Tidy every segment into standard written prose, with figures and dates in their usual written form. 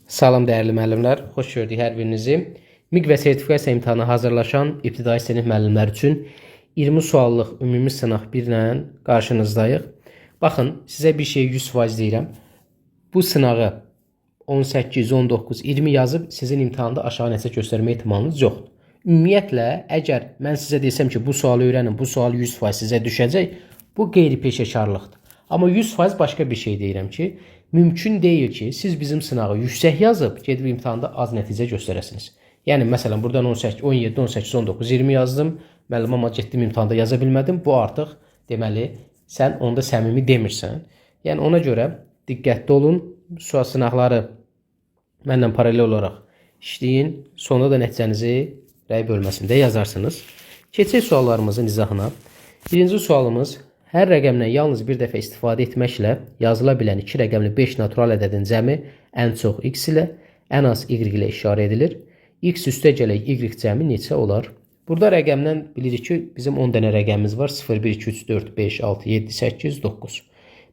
Salam dəyərli müəllimlər, xoş gördük hər birinizi. MİQ və sertifikasiya imtahanı hazırlaşan ibtidai sinif müəllimlər üçün 20 suallıq ümumi sınaq 1 ilə qarşınızdayıq. Baxın, sizə bir şey 100% deyirəm. Bu sınağı 18, 19, 20 yazıb sizin imtahanda aşağı nəticə göstərmə ehtimalınız yoxdur. Ümumiyyətlə, əgər mən sizə desəm ki, bu sualı öyrənin, bu sual 100% sizə düşəcək, bu qeyri-peşəkarlıqdır. Amma 100% başqa bir şey deyirəm ki, mümkün deyil ki, siz bizim sınağı yüksək yazıb, gedib imtahanda az nəticə göstərəsiniz. Yəni, məsələn, buradan 18, 17, 18, 19, 20 yazdım, müəllim, amma getdim imtahanda yaza bilmədim. Bu artıq, deməli, sən onda səmimi demirsən. Yəni, ona görə diqqətli olun, sual sınaqları mənlə paralel olaraq işləyin, sonra da nəticənizi rəy bölməsində yazarsınız. Keçək suallarımızın izahına. Birinci sualımız, hər rəqəmdən yalnız bir dəfə istifadə etməklə yazıla bilən 2 rəqəmli 5 natural ədədin cəmi ən çox x ilə, ən az y ilə işarə edilir. X üstəgələk y cəmi neçə olar? Burada rəqəmdən bilirik ki, bizim 10 dənə rəqəmimiz var. 0, 1, 2, 3, 4, 5, 6, 7, 8, 9.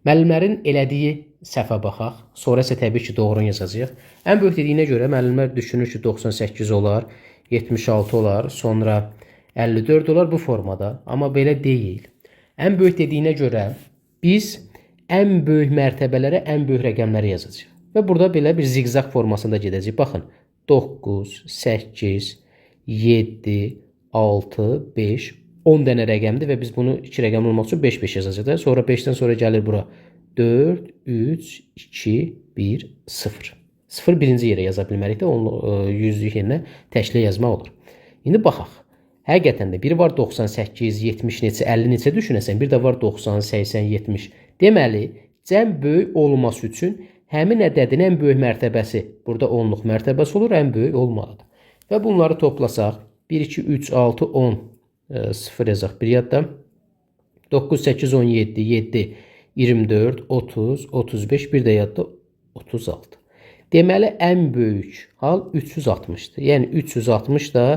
Müəllimlərin elədiyi səhvə baxaq. Sonra isə təbii ki, doğrunu yazacağıq. Ən böyük dediyinə görə müəllimlər düşünür ki, 98 olar, 76 olar, sonra 54 olar bu formada. Amma belə deyil. Ən böyük dediyinə görə biz ən böyük mərtəbələrə ən böyük rəqəmləri yazacağıq. Və burada belə bir zigzag formasında gedəcək. Baxın, 9, 8, 7, 6, 5, 10 dənə rəqəmdir və biz bunu 2 rəqəm olmaq üçün 5-5 yazacağıq. Sonra 5-dən sonra gəlir bura 4, 3, 2, 1, 0. 0 birinci yerə yaza bilmərik də, onu yüzlük yerinə təklə yazmaq olur. İndi baxaq. Həqiqətən də biri var 98, 70 neçə, 50 neçə düşünəsən, bir də var 90, 80, 70. Deməli, cəm böyük olması üçün həmin ədədin ən böyük mərtəbəsi, burada 10-luq mərtəbəsi olur, ən böyük olmalıdır. Və bunları toplasaq, 1, 2, 3, 6, 10, 0 yazaq bir yadda, 9, 8, 17, 7, 24, 30, 35, bir də yadda 36. Deməli, ən böyük hal 360-dır. Yəni, 360 da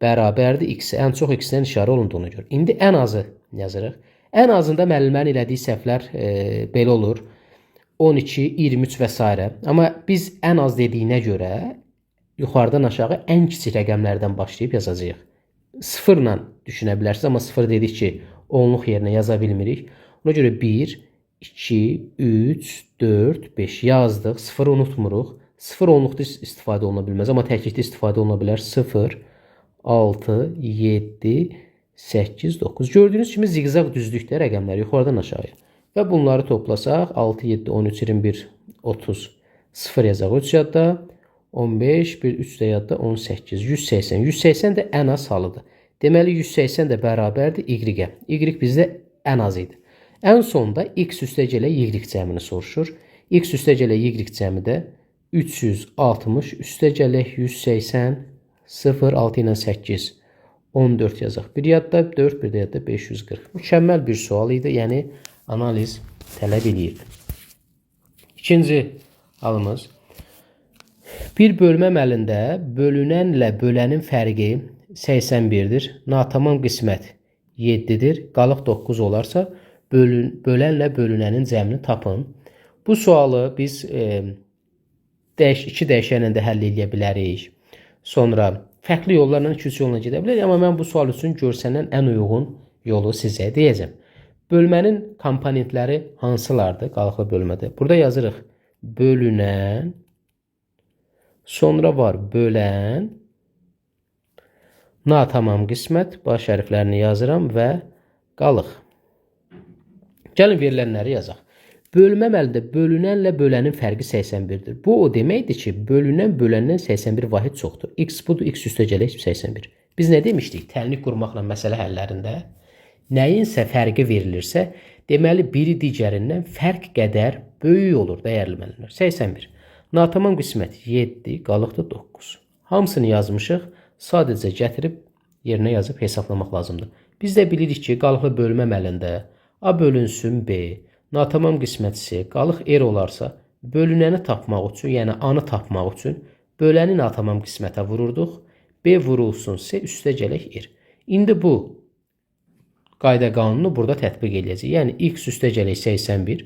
bərabərdir x-ə. Ən çox x-dən işarə olunduğuna görə. İndi ən azı yazırıq. Ən azında müəllimlərin elədiyi səhvlər belə olur. 12, 23 və s. Amma biz ən az dediyinə görə yuxarıdan aşağı ən kiçik rəqəmlərdən başlayıb yazacağıq. 0 ilə düşünə bilərsiniz, amma 0 dedik ki, 10-luq yerinə yaza bilmirik. Ona görə 1, 2, 3, 4, 5 yazdıq. 0 unutmuruq. 0 onluqda istifadə oluna bilməz, amma təklikdə istifadə oluna bilər. 0, 6, 7, 8, 9. Gördüyünüz kimi zigzag düzlükdə rəqəmlər yuxarıdan aşağıya. Və bunları toplasaq 6, 7, 13, 21, 30, 0 yazaq 3 yadda, 15, 1, 3 də yadda, 18, 180. 180 də ən az halıdır. Deməli, 180 də bərabərdir y-ə. Y bizdə ən az idi. Ən sonda x üstəgələk y cəmini soruşur. X üstəgələk y cəmi də 360 üstəgələk 180, 0, 6 ilə 8, 14 yazaq. Bir yadda 4, bir də yadda 540. Mükəmməl bir sual idi, yəni analiz tələb edirdi. İkinci halımız. Bir bölmə əməlində bölünənlə bölənin fərqi 81-dir. Natamam qismət 7-dir. Qalıq 9 olarsa, bölənlə bölünənin cəmini tapın. Bu sualı biz iki dəyişənlə də həll edə bilərik. Sonra fərqli yollarla 2-3 yolla gedə bilərik. Amma mən bu sual üçün görsənən ən uyğun yolu sizə deyəcəm. Bölmənin komponentləri hansılardır qalıqlı bölmədə? Burada yazırıq bölünən, sonra var bölən, natamam qismət, baş hərflərini yazıram və qalıq. Gəlin verilənləri yazaq. Bölmə əməlində bölünənlə bölənin fərqi 81-dir. Bu o deməkdir ki, bölünən böləndən 81 vahid çoxdur. X budur, x üstəgələk 81. Biz nə demişdik? Tənlik qurmaqla məsələ həllərində nəyinsə fərqi verilirsə, deməli biri digərindən fərq qədər böyük olur, dəyərli müəllimlər. 81. Natamam qismət 7, qalıqdır 9. Hamısını yazmışıq, sadəcə gətirib yerinə yazıb hesablamaq lazımdır. Biz də bilirik ki, qalıqlı bölmə əməlində A bölünsün B, natamam qismət C, qalıq R olarsa, bölünəni tapmaq üçün, yəni A-nı tapmaq üçün böləni natamam qismətə vururduq, B vurulsun C, üstəgələk R. İndi bu qayda qanunu burada tətbiq edəcək. Yəni, x üstəgələk 81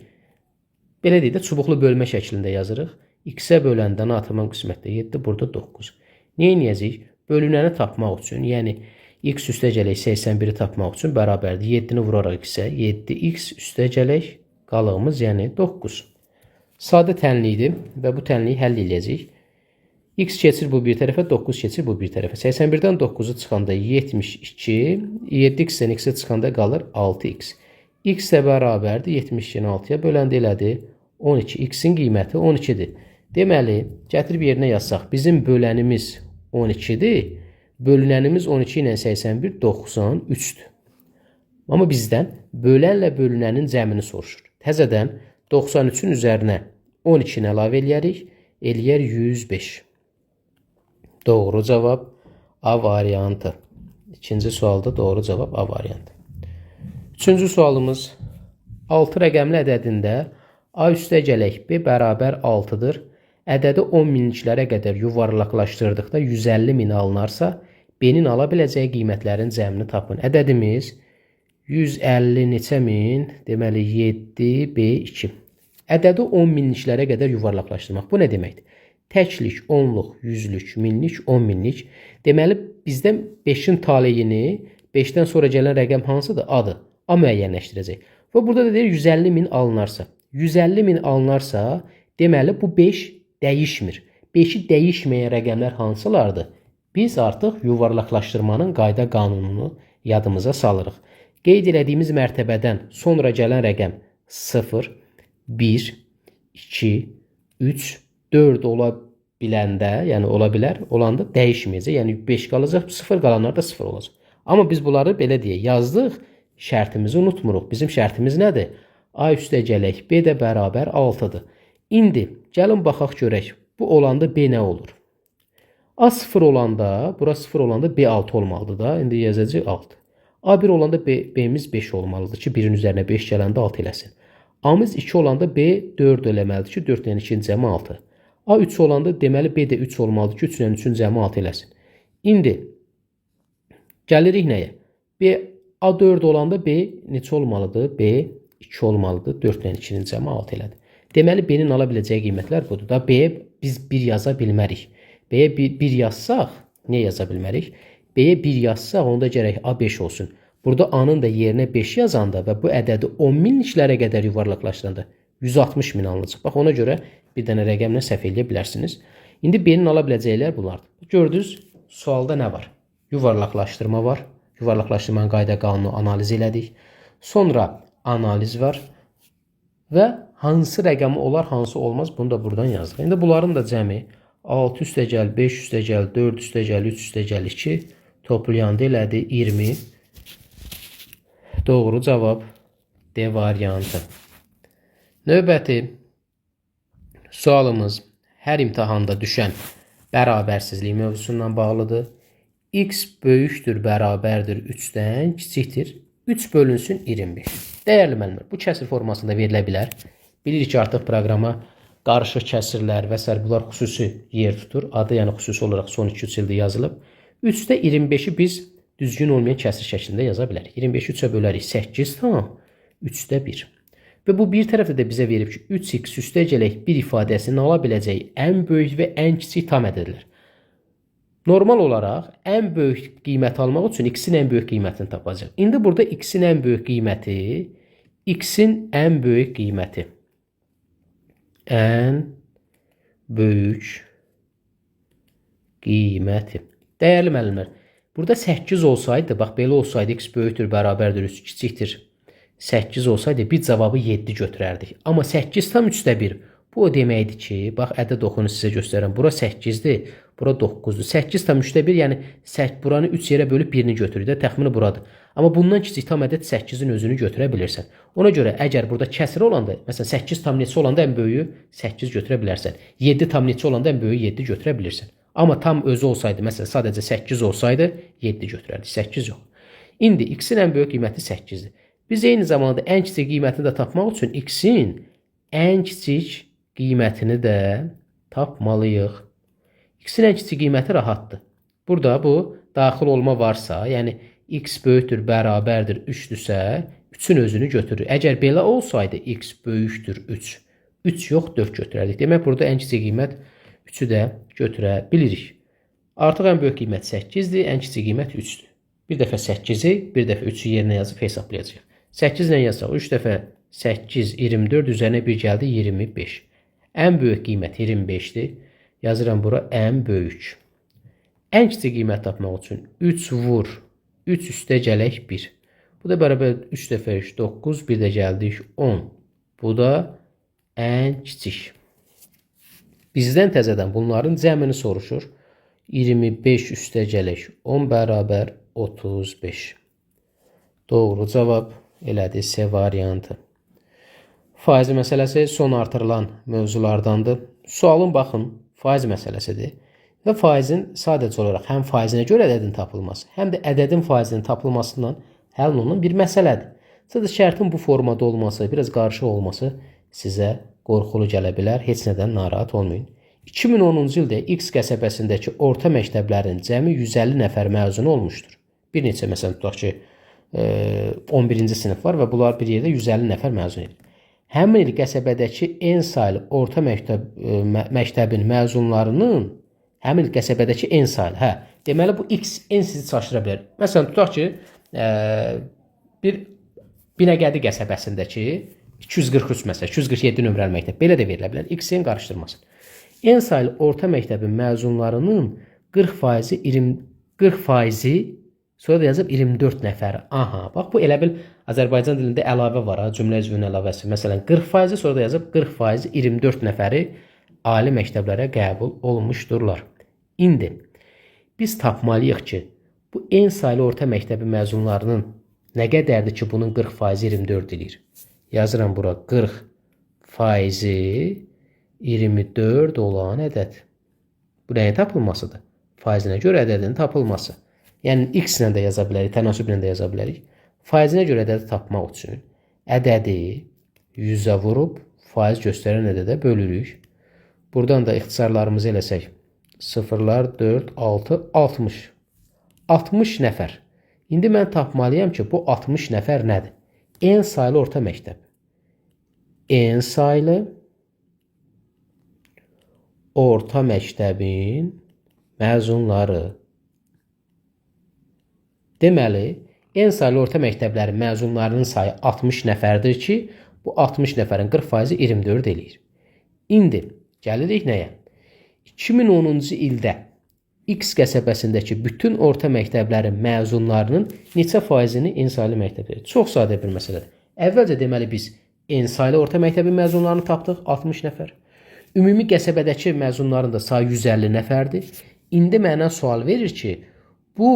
Belə deyək də çubuqlu bölmə şəklində yazırıq. X-ə böləndə nə atılan qismətdə 7, burada 9. Nə edəcəyik? Bölünəni tapmaq üçün, yəni x üstə gələk 81-i tapmaq üçün bərabərdir. 7-ni vuraraq x-ə, 7x üstə gələk qalığımız, yəni 9. Sadə tənlikdir və bu tənliyi həll edəcəyik. X keçir bu bir tərəfə, 9 keçir bu bir tərəfə. 81-dən 9-u çıxanda 72, 7x-dən x-ə çıxanda qalır 6x. X də bərabərdir 72-ni 6-ya böləndə elədi 12. X-in qiyməti 12-dir. Deməli, gətirib yerinə yazsaq, bizim bölənimiz 12-dir, bölünənimiz 12 ilə 81 93-dür. Amma bizdən bölənlə bölünənin cəmini soruşur. Təzədən 93-ün üzərinə 12-ni əlavə eləyərik, eləyər 105. Doğru cavab A variantı. İkinci sualda doğru cavab A variantı. Üçüncü sualımız 6 rəqəmli ədədində A üstə gələk B bərabər 6-dır. Ədədi 10 minliklərə qədər yuvarlaqlaşdırdıqda 150 min alınarsa, B-nin ala biləcəyi qiymətlərin cəmini tapın. Ədədimiz 150 neçə min, deməli 7, B2. Ədədi 10 minliklərə qədər yuvarlaqlaşdırmaq. Bu nə deməkdir? Təklik, onluq, yüzlük, minlik, 10 minlik. Deməli, bizdən 5-in taleyini, 5-dən sonra gələn rəqəm hansıdır? A-dır. A müəyyənləşdirəcək. Və burada da deyir 150 min alınarsa. 150 min alınarsa, deməli bu 5 dəyişmir. 5-i dəyişməyən rəqəmlər hansılardır? Biz artıq yuvarlaqlaşdırmanın qayda qanununu yadımıza salırıq. Qeyd elədiyimiz mərtəbədən sonra gələn rəqəm 0, 1, 2, 3, 4 ola biləndə, yəni ola bilər, olanda dəyişməyəcək. Yəni 5 qalacaq, 0 qalanlar da 0 olacaq. Amma biz bunları belə deyək, yazdıq, şərtimizi unutmuruq. Bizim şərtimiz nədir? A üstə gələk, B də bərabər 6-dır. İndi gəlin baxaq görək, bu olanda B nə olur? A 0 olanda, bura 0 olanda B 6 olmalıdır da. İndi yazacaq 6. A1 olanda B'miz 5 olmalıdır ki, 1-in üzərinə 5 gələndə 6 eləsin. A-mız 2 olanda B 4 eləməlidir ki, 4 ilə 2-nin cəmi 6. A3 olanda deməli B də 3 olmalıdır ki, 3 ilə 3-ün cəmi 6 eləsin. İndi gəlirik nəyə? B A4 olanda B neçə olmalıdır? B 2 olmalıdır. 4 ilə 2-nin cəmi 6 elədir. Deməli B-nin ala biləcəyi qiymətlər budur. Da B-yə biz 1 yaza bilmərik. B-yə 1 yazsaq, nə yaza bilmərik? B-yə 1 yazsaq, onda gərək A5 olsun. Burada A-nın da yerinə 5 yazanda və bu ədədi 10 minliklərə qədər yuvarlaqlaşdıranda 160 min alınacaq. Bax, ona görə bir dənə rəqəmlə səhv eləyə bilərsiniz. İndi B-nin ala biləcəklər bunlardır. Gördünüz, sualda nə var? Yuvarlaqlaşdırma var. Yuvarlaqlaşdırmanın qayda qanunu analiz elədik. Sonra analiz var. Və hansı rəqəmi olar, hansı olmaz, bunu da buradan yazdıq. İndi bunların da cəmi 6 üstə gəl, 5 üstə gəl, 4 üstə gəl, 3 üstə gəl, 2 toplayanda elədi 20. Doğru cavab D variantı. Növbəti sualımız hər imtahanda düşən bərabərsizlik mövzusundan bağlıdır. X böyükdür, bərabərdir 3-dən kiçikdir. 3 bölünsün 25. Dəyərli müəllimlər, bu kəsir formasında verilə bilər. Bilirik ki, artıq proqrama qarışıq kəsirlər və s. bunlar xüsusi yer tutur. Adı yəni xüsusi olaraq son 2-3 ildə yazılıb. 3-də 25-i biz düzgün olmayan kəsir şəklində yaza bilərik. 25-i 3-ə bölərik 8 tam 3-də 1. Və bu bir tərəfdə də bizə verib ki, 3x üstə gələk 1 ifadəsinin ala biləcəyi ən böyük və ən kiçik tam ədədlər. Normal olaraq ən böyük qiymət almaq üçün x-in ən böyük qiymətini tapacaq. İndi burada x-in ən böyük qiyməti, x-in ən böyük qiyməti. Ən böyük qiyməti. Dəyərli müəllimlər, burada 8 olsaydı, bax belə olsaydı, x böyükdür, bərabərdir, 3 kiçikdir. 8 olsaydı bir cavabı 7 götürərdik. Amma 8 tam 3-də 1. Bu o deməkdir ki, bax ədəd oxunu sizə göstərəm. Bura 8-dir, bura 9-dur. 8 tam 3-də 1, yəni buranı 3 yerə bölüb 1-ni götürür də, təxmini buradır. Amma bundan kiçik tam ədəd 8-in özünü götürə bilirsən. Ona görə əgər burada kəsir olanda, məsələn 8 tam neçə olanda ən böyüyü 8 götürə bilərsən. 7 tam neçə olanda ən böyüyü 7 götürə bilirsən. Amma tam özü olsaydı, məsələn sadəcə 8 olsaydı 7 götürərdik, 8 yox. İndi x-in ən böyük qiyməti 8-dir. Biz eyni zamanda ən kiçik qiymətini də tapmaq üçün x-in ən kiçik qiymətini də tapmalıyıq. X-in ən kiçik qiyməti rahatdır. Burada bu daxil olma varsa, yəni x böyükdür, bərabərdir 3-dürsə, 3-ün özünü götürür. Əgər belə olsaydı x böyükdür 3, 3 yox 4 götürərdik. Demək burada ən kiçik qiymət 3-ü də götürə bilirik. Artıq ən böyük qiymət 8-dir, ən kiçik qiymət 3-dür. Bir dəfə 8-i, bir dəfə 3-ü yerinə yazıb hesablayacağıq. 8 ilə yazsaq 3 dəfə 8 24 üzərinə 1 gəldi 25. Ən böyük qiymət 25-dir. Yazıram bura ən böyük. Ən kiçik qiymət tapmaq üçün 3 vur 3 üstə gələk 1. Bu da bərabər 3 dəfə 3 9, bir də gəldik 10. Bu da ən kiçik. Bizdən təzədən bunların cəmini soruşur. 25 üstə gələk 10 bərabər 35. Doğru cavab elədir C variantı. Faiz məsələsi son artırılan mövzulardandır. Sualın baxın, faiz məsələsidir. Və faizin sadəcə olaraq həm faizinə görə ədədin tapılması, həm də ədədin faizinin tapılmasından həll olunan bir məsələdir. Sadəcə şərtin bu formada olması, biraz qarışıq olması sizə qorxulu gələ bilər. Heç nədən narahat olmayın. 2010-cu ildə X qəsəbəsindəki orta məktəblərin cəmi 150 nəfər məzunu olmuşdur. Bir neçə, məsələn, tutaq ki, 11-ci sinif var və bunlar bir yerdə 150 nəfər məzun edir. Həmin il qəsəbədəki en saylı orta məktəbin məzunlarının həmin il qəsəbədəki en saylı. Deməli, bu X en sizi çaşdıra bilər. Məsələn, tutaq ki, bir Binəqədi qəsəbəsindəki 243 məsələn, 247 nömrəli məktəb belə də verilə bilər. X-in qarışdırmasın. En saylı orta məktəbin məzunlarının 40%, sonra da yazıb 24 nəfər. Aha, bax bu elə bil Azərbaycan dilində əlavə var, cümlə üzvünün əlavəsi. Məsələn, 40%, sonra da yazıb 40% 24 nəfəri ali məktəblərə qəbul olmuşdurlar. İndi biz tapmalıyıq ki, bu en saylı orta məktəbin məzunlarının nə qədərdir ki, bunun 40% 24 edir? Yazıram bura 40% 24 olan ədəd. Bu nəyin tapılmasıdır? Faizinə görə ədədin tapılması. Yəni, X ilə də yaza bilərik, tənasüb ilə də yaza bilərik. Faizinə görə ədədi tapmaq üçün ədədi 100-ə vurub, faiz göstərən ədədə bölürük. Buradan da ixtisarlarımızı eləsək, 0'lar 4, 6, 60. 60 nəfər. İndi mən tapmalıyam ki, bu 60 nəfər nədir? En saylı orta məktəb. En saylı orta məktəbin məzunları. Deməli, en saylı orta məktəblərin məzunlarının sayı 60 nəfərdir ki, bu 60 nəfərin 40%-i 24 eləyir. İndi gəlirik nəyə? 2010-cu ildə X qəsəbəsindəki bütün orta məktəblərin məzunlarının neçə faizini en saylı məktəbdir? Çox sadə bir məsələdir. Əvvəlcə deməli biz en saylı orta məktəbin məzunlarını tapdıq 60 nəfər. Ümumi qəsəbədəki məzunların da sayı 150 nəfərdir. İndi mənə sual verir ki, bu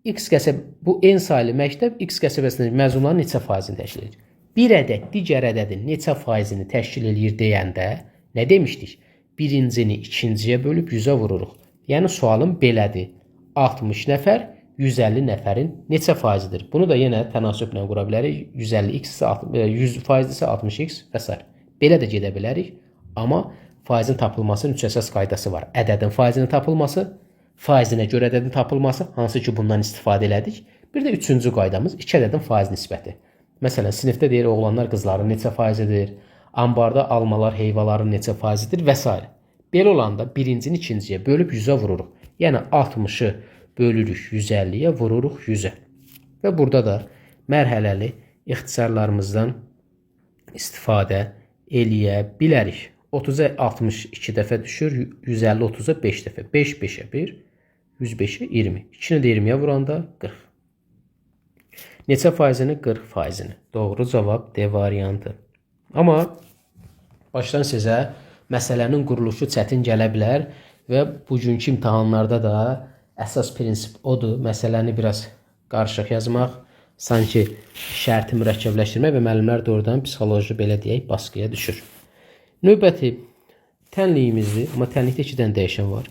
en saylı məktəb X qəsəbəsindəki məzunların neçə faizini təşkil edir? Bir ədəd digər ədədin neçə faizini təşkil edir deyəndə nə demişdik? Birincini ikinciyə bölüb 100-ə vururuq. Yəni sualım belədir. 60 nəfər 150 nəfərin neçə faizidir? Bunu da yenə tənasüblə qura bilərik. 150x 100 faizdirsə 60x və s. Belə də gedə bilərik. Amma faizin tapılmasının 3 əsas qaydası var. Ədədin faizinin tapılması, faizinə görə ədədin tapılması, hansı ki bundan istifadə elədik. Bir də üçüncü qaydamız 2 ədədin faiz nisbəti. Məsələn, sinifdə deyir oğlanlar qızların neçə faizidir, ambarda almalar heyvaların neçə faizidir və s. Belə olanda birincini ikinciyə bölüb 100-ə vururuq. Yəni 60-ı bölürük 150-yə, vururuq 100-ə. Və burada da mərhələli ixtisarlarımızdan istifadə eləyə bilərik. 30-a 60 2 dəfə düşür, 150 30-a 5 dəfə. 5 5-ə 1, 105-ə 20. 2-ni də 20-yə vuranda 40. Neçə faizini? 40 faizini. Doğru cavab D variantı. Amma başdan sizə məsələnin quruluşu çətin gələ bilər və bugünkü imtahanlarda da əsas prinsip odur. Məsələni biraz qarışıq yazmaq, sanki şərti mürəkkəbləşdirmək və müəllimlər də oradan psixoloji belə deyək baskıya düşür. Növbəti tənliyimizdir, amma tənlikdə 2 dənə dəyişən var.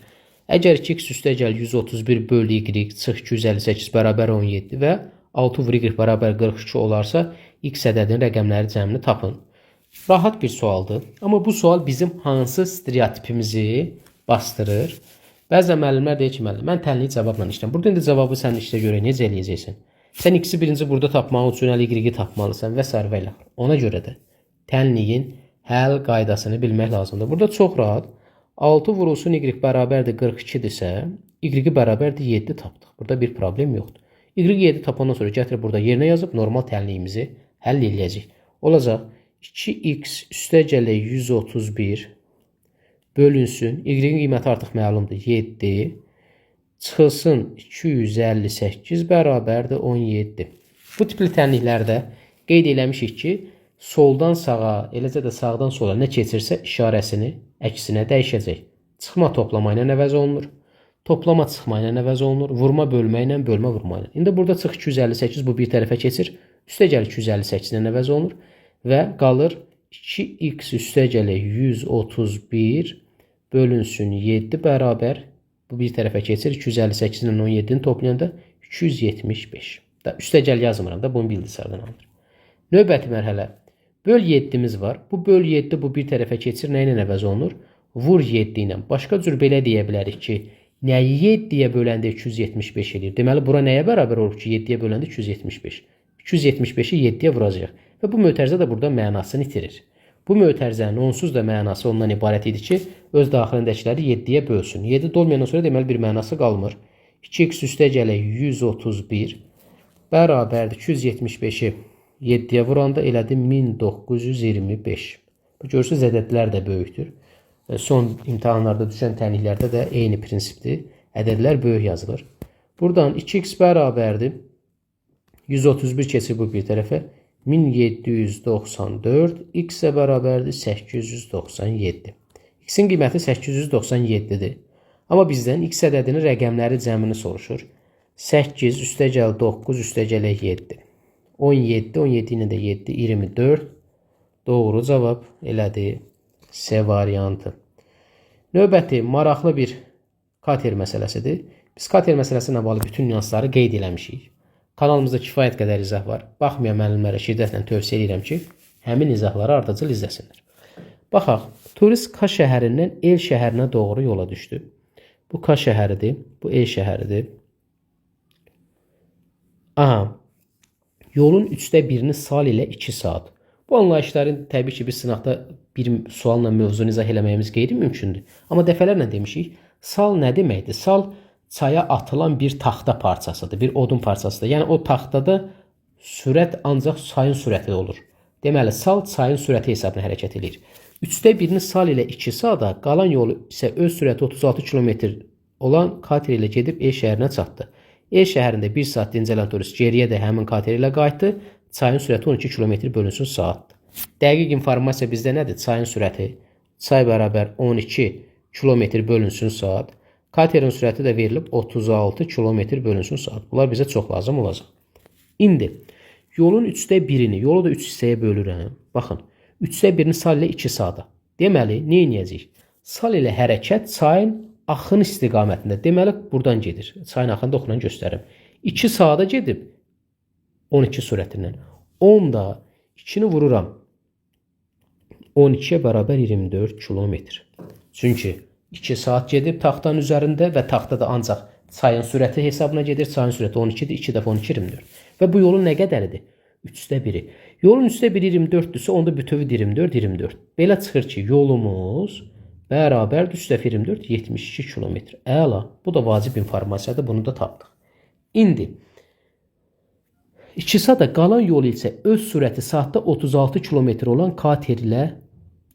Əgər 2x üstə gəl 131 bölü y çıx 258 bərabər 17 və 6 vur y bərabər 42 olarsa, x ədədinin rəqəmləri cəmini tapın. Rahat bir sualdır, amma bu sual bizim hansı stereotipimizi bastırır? Bəzən müəllimlər deyir ki, mən tənlik cavabla işləyirəm. Burada indi cavabı sən işlə görə necə eləyəcəksən? Sən x-i birinci burada tapmaq üçün y-i tapmalısan və s. və ilə. Ona görə də tənliyin həll qaydasını bilmək lazımdır. Burada çox rahat 6 vurulsun y bərabərdir 42-dirsə, y bərabərdir 7 tapdıq. Burada bir problem yoxdur. Y 7 tapandan sonra gətirib burada yerinə yazıb normal tənliyimizi həll edəcəyik. Olacaq 2x üstəgələ 131 bölünsün. Y-in qiyməti artıq məlumdur 7 çıxılsın 258 bərabərdir 17. Bu tipli tənliklərdə qeyd eləmişik ki, soldan sağa, eləcə də sağdan sola nə keçirsə işarəsini əksinə dəyişəcək. Çıxma toplama ilə əvəz olunur. Toplama çıxma ilə əvəz olunur. Vurma bölmə ilə, bölmə vurma ilə. İndi burada çıx 258 bu bir tərəfə keçir. Üstəgəl 258 ilə əvəz olunur və qalır 2x üstəgələ 131 bölünsün 7 bərabər bu bir tərəfə keçir. 258 ilə 17-ni toplayanda 275. Üstəgəl yazmıram da, bunu bildisardan alır. Növbəti mərhələ. Böl 7'miz var. Bu böl 7 bu bir tərəfə keçir. Nə ilə əvəz olunur? Vur 7 ilə. Başqa cür belə deyə bilərik ki, nəyi 7-yə böləndə 275 edir. Deməli, bura nəyə bərabər olur ki, 7-yə böləndə 275. 275-i 7-yə vuracaq. Və bu mötərizə də burada mənasını itirir. Bu mötərizənin onsuz da mənası ondan ibarət idi ki, öz daxilindəkiləri 7-yə bölsün. 7 dolmayandan sonra deməli bir mənası qalmır. 2x üstəgələ 131 bərabərdir 275-i 7-yə vuranda elədi 1925. Görürsünüz, ədədlər də böyükdür. Son imtahanlarda düşən tənliklərdə də eyni prinsipdir. Ədədlər böyük yazılır. Buradan 2x bərabərdir 131 keçir bu bir tərəfə 1794, x-ə bərabərdir 897. X-in qiyməti 897-dir. Amma bizdən x ədədinin rəqəmləri cəmini soruşur. 8 üstəgəl 9 üstəgələ 7. 17, 17 ilə də 7, 24. Doğru cavab elədi C variantı. Növbəti maraqlı bir kater məsələsidir. Biz kater məsələsi ilə bağlı bütün nüansları qeyd eləmişik. Kanalımızda kifayət qədər izah var. Baxmayan müəllimlərə şiddətlə tövsiyə edirəm ki, həmin izahları ardıcıl izləsinlər. Baxaq, turist K şəhərindən El şəhərinə doğru yola düşdü. Bu K şəhəridir, bu El şəhəridir. Aha, yolun 1/3 sal ilə 2 saat. Bu anlayışların təbii ki, biz sınaqda bir sualla mövzunu izah eləməyimiz qeyri-mümkündür. Amma dəfələrlə demişik, sal nə deməkdir? Sal çaya atılan bir taxta parçasıdır, bir odun parçasıdır. Yəni o taxtada sürət ancaq çayın sürəti olur. Deməli, sal çayın sürəti hesabına hərəkət edir. 1/3 sal ilə 2 saata, qalan yolu isə öz sürəti 36 km olan kater ilə gedib El şəhərinə çatdı. El şəhərində 1 saat dincələn turist geriyə də həmin kater ilə qayıtdı. Çayın sürəti 12 km bölünsün saatdır. Dəqiq informasiya bizdə nədir? Çayın sürəti. Çay bərabər 12 km bölünsün saat. Katerin sürəti də verilib 36 km bölünsün saat. Bunlar bizə çox lazım olacaq. İndi yolun 1/3-ni, yolu da 3 hissəyə bölürəm. Baxın, 1/3 sal ilə 2 saata. Deməli, nə edəcəyik? Sal ilə hərəkət çayın axın istiqamətində. Deməli, buradan gedir. Çayın axını oxunan göstərim. 2 saata gedib 12 sürətindən. 10 da 2-ni vururam. 12-yə bərabər 24 km. Çünki 2 saat gedib taxtanın üzərində və taxta da ancaq çayın sürəti hesabına gedir. Çayın sürəti 12-dir. 2 dəfə 12 24. Və bu yolun nə qədəridir? 3/1. Yolun 3/1 24-dürsə, onda bütövi 24 24. Belə çıxır ki, yolumuz bərabər 3/24 72 km. Əla. Bu da vacib informasiyadır. Bunu da tapdıq. İndi 2 saata qalan yolu isə öz sürəti saatda 36 km olan kater ilə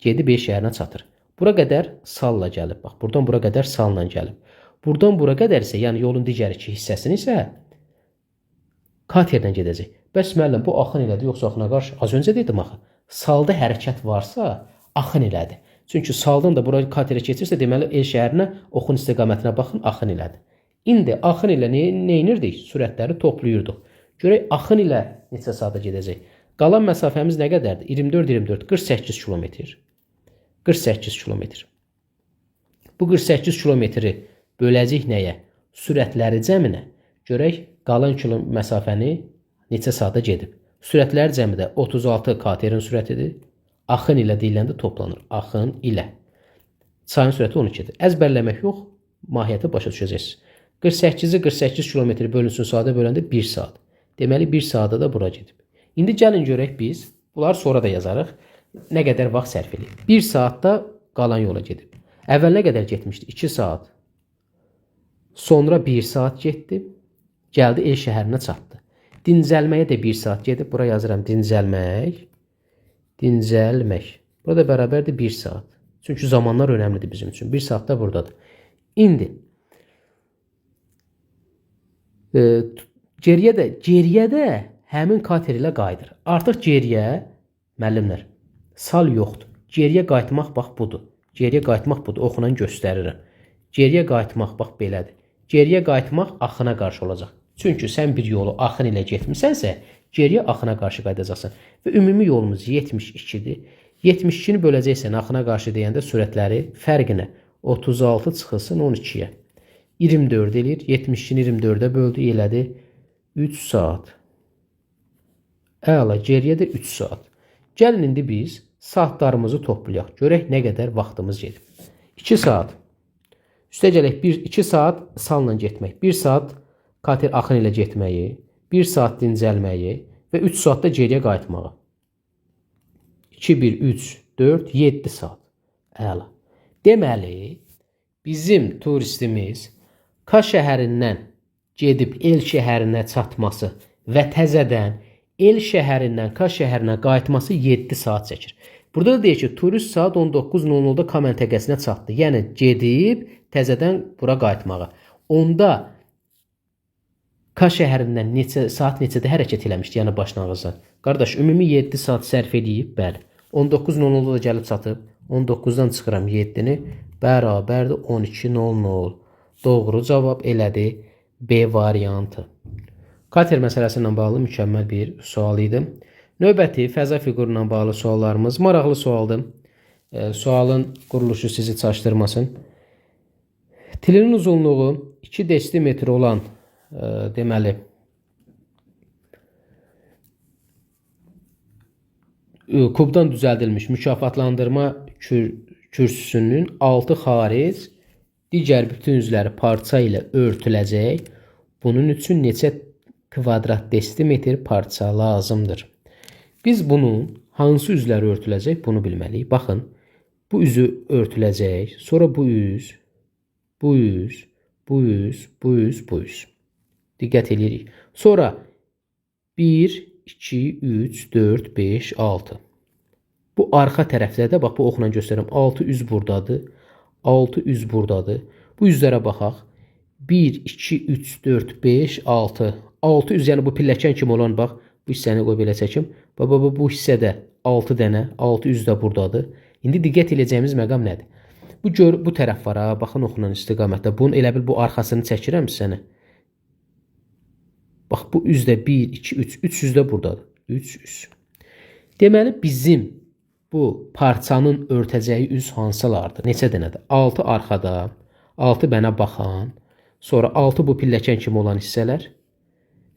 gedib El şəhərinə çatır. Bura qədər salla gəlib. Bax, buradan bura qədər salla gəlib. Buradan bura qədər isə, yəni yolun digər iki hissəsini isə katerlə gedəcək. Bəs müəllim, bu axın elədir, yoxsa axına qarşı? Az öncə dedim axı. Salda hərəkət varsa, axın elədir. Çünki saldan da bura katerə keçirsə, deməli El şəhərinə oxun istiqamətinə baxın, axın elədir. İndi axın ilə nə edirdik? Sürətləri toplayırdıq. Görək axın ilə neçə saata gedəcək. Qalan məsafəmiz nə qədərdir? 24 24 48 km. 48 km. Bu 48 kilometri böləcək nəyə? Sürətləri cəminə. Görək qalan məsafəni neçə saata gedib. Sürətlər cəmidə 36 katerin sürətidir. Axın ilə deyiləndə toplanır. Axın ilə. Çayın sürəti 12-dir. Əzbərləmək yox, mahiyyəti başa düşəcəksiniz. 48-i 48 km bölünsün saata böləndə 1 saat. Deməli 1 saata da bura gedib. İndi gəlin görək biz. Bunları sonra da yazarıq. nə qədər vaxt sərf edib? 1 saatda qalan yola gedib. Əvvəl nə qədər getmişdi? 2 saat. Sonra 1 saat getdi. Gəldi el şəhərinə çatdı. Dincəlməyə də 1 saat gedib. Bura yazıram dincəlmək. Dincəlmək. Burada bərabərdir 1 saat. Çünki zamanlar önəmlidir bizim üçün. 1 saat da buradadır. İndi geriyə də həmin kater ilə qayıdır. Artıq geriyə müəllimlər sal yoxdur. Geriyə qayıtmaq bax budur. Geriyə qayıtmaq budur. Oxunan göstərirəm. Geriyə qayıtmaq bax belədir. Geriyə qayıtmaq axına qarşı olacaq. Çünki sən bir yolu axın ilə getmisənsə, geriyə axına qarşı qayıdacaqsan. Və ümumi yolumuz 72-dir. 72-ni böləcəksən axına qarşı deyəndə sürətləri fərqinə 36 çıxılsın 12-yə. 24 eləyir. 72-ni 24-ə böldü, elədi 3 saat. Əla, geriyə də 3 saat. Gəlin indi biz saatlarımızı toplayaq. Görək nə qədər vaxtımız gedib. 2 saat. Üstə gələk 2 saat salla getmək. 1 saat kater axın ilə getməyi, 1 saat dincəlməyi və 3 saat da geriyə qayıtmağı. 2, 1, 3, 4, 7 saat. Əla. Deməli, bizim turistimiz Ka şəhərindən gedib el şəhərinə çatması və təzədən el şəhərindən Ka şəhərinə qayıtması 7 saat çəkir. Burada da deyir ki, turist saat 19:00-da Ka məntəqəsinə çatdı. Yəni, gedib təzədən bura qayıtmağa. Onda Ka şəhərindən saat neçədə hərəkət eləmişdi, yəni başlanğıcdan? Qardaş, ümumi 7 saat sərf edib, bəli. 19:00-da da gəlib çatıb. 19-dan çıxıram 7-ni, bərabərdir 12:00. Doğru cavab elədi B variantı. Kater məsələsi ilə bağlı mükəmməl bir sual idi. Növbəti fəza fiquru ilə bağlı suallarımız maraqlı sualdır. Sualın quruluşu sizi çaşdırmasın. Tilinin uzunluğu 2 desimetr olan deməli kubdan düzəldilmiş mükafatlandırma kürsüsünün altı xaric digər bütün üzvləri parça ilə örtüləcək. Bunun üçün neçə kvadrat desimetr parça lazımdır? Biz bunun hansı üzvləri örtüləcək bunu bilməliyik. Baxın, bu üzü örtüləcək, sonra bu üz, bu üz, bu üz, bu üz, bu üz. Diqqət edirik. Sonra 1, 2, 3, 4, 5, 6. Bu arxa tərəflərdə, bax bu oxla göstərirəm. 6 üz buradadır. 6 üz buradadır. Bu üzlərə baxaq. 1, 2, 3, 4, 5, 6. 6 üz, yəni bu pilləkən kimi olan, bax, bu hissəni qoy belə çəkim. Bu hissədə 6 dənə, 6 üz də buradadır. İndi diqqət edəcəyimiz məqam nədir? Bu tərəf var, ha, baxın oxunan istiqamətdə. Bunun elə bil bu arxasını çəkirəm sənə. Bax, bu üzdə 1, 2, 3, 3 üz də buradadır. 3 üz. Deməli, bizim bu parçanın örtəcəyi üz hansılardır? Neçə dənədir? 6 arxada, 6 mənə baxan, sonra 6 bu pilləkən kimi olan hissələr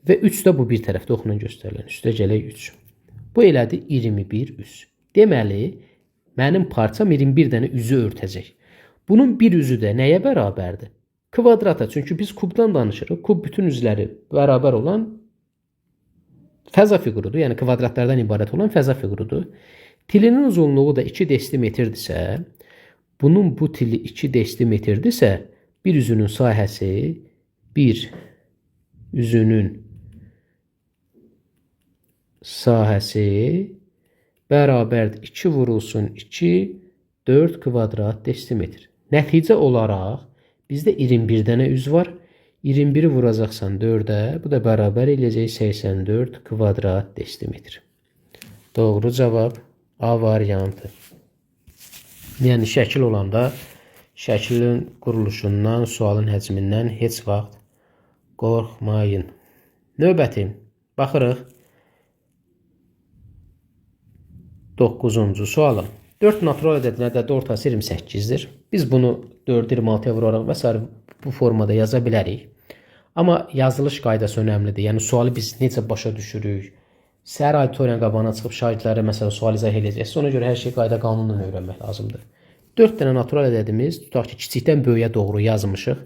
və 3 də bu bir tərəfdə oxunan göstərilən. Üstə gələk 3. Bu elədi 21 üz. Deməli, mənim parçam 21 dənə üzü örtəcək. Bunun bir üzü də nəyə bərabərdir? Kvadrata. Çünki biz kubdan danışırıq. Kub bütün üzləri bərabər olan fəza fiqurudur. Yəni kvadratlardan ibarət olan fəza fiqurudur. Tilinin uzunluğu da 2 desimetrdirsə, bunun bu tili 2 desimetrdirsə, bir üzünün sahəsi, bir üzünün sahəsi bərabərdir 2 vurulsun 2, 4 kvadrat desimetr. Nəticə olaraq bizdə 21 dənə üz var. 21-i vuracaqsan 4-ə, bu da bərabər eləyəcək 84 kvadrat desimetr. Doğru cavab A variantı. Yəni şəkil olanda şəklin quruluşundan, sualın həcmindən heç vaxt qorxmayın. Növbəti baxırıq 9-cu suala. 4 natural ədədin ədədi ortası 28-dir. Biz bunu 4-ü 26-ya vuraraq və s. bu formada yaza bilərik. Amma yazılış qaydası önəmlidir. Yəni sualı biz necə başa düşürük? Səhər auditoriyanın qabağına çıxıb şagirdlərə məsələn sual izah edəcəksə, ona görə hər şey qayda qanunla öyrənmək lazımdır. 4 dənə natural ədədimiz, tutaq ki, kiçikdən böyüyə doğru yazmışıq.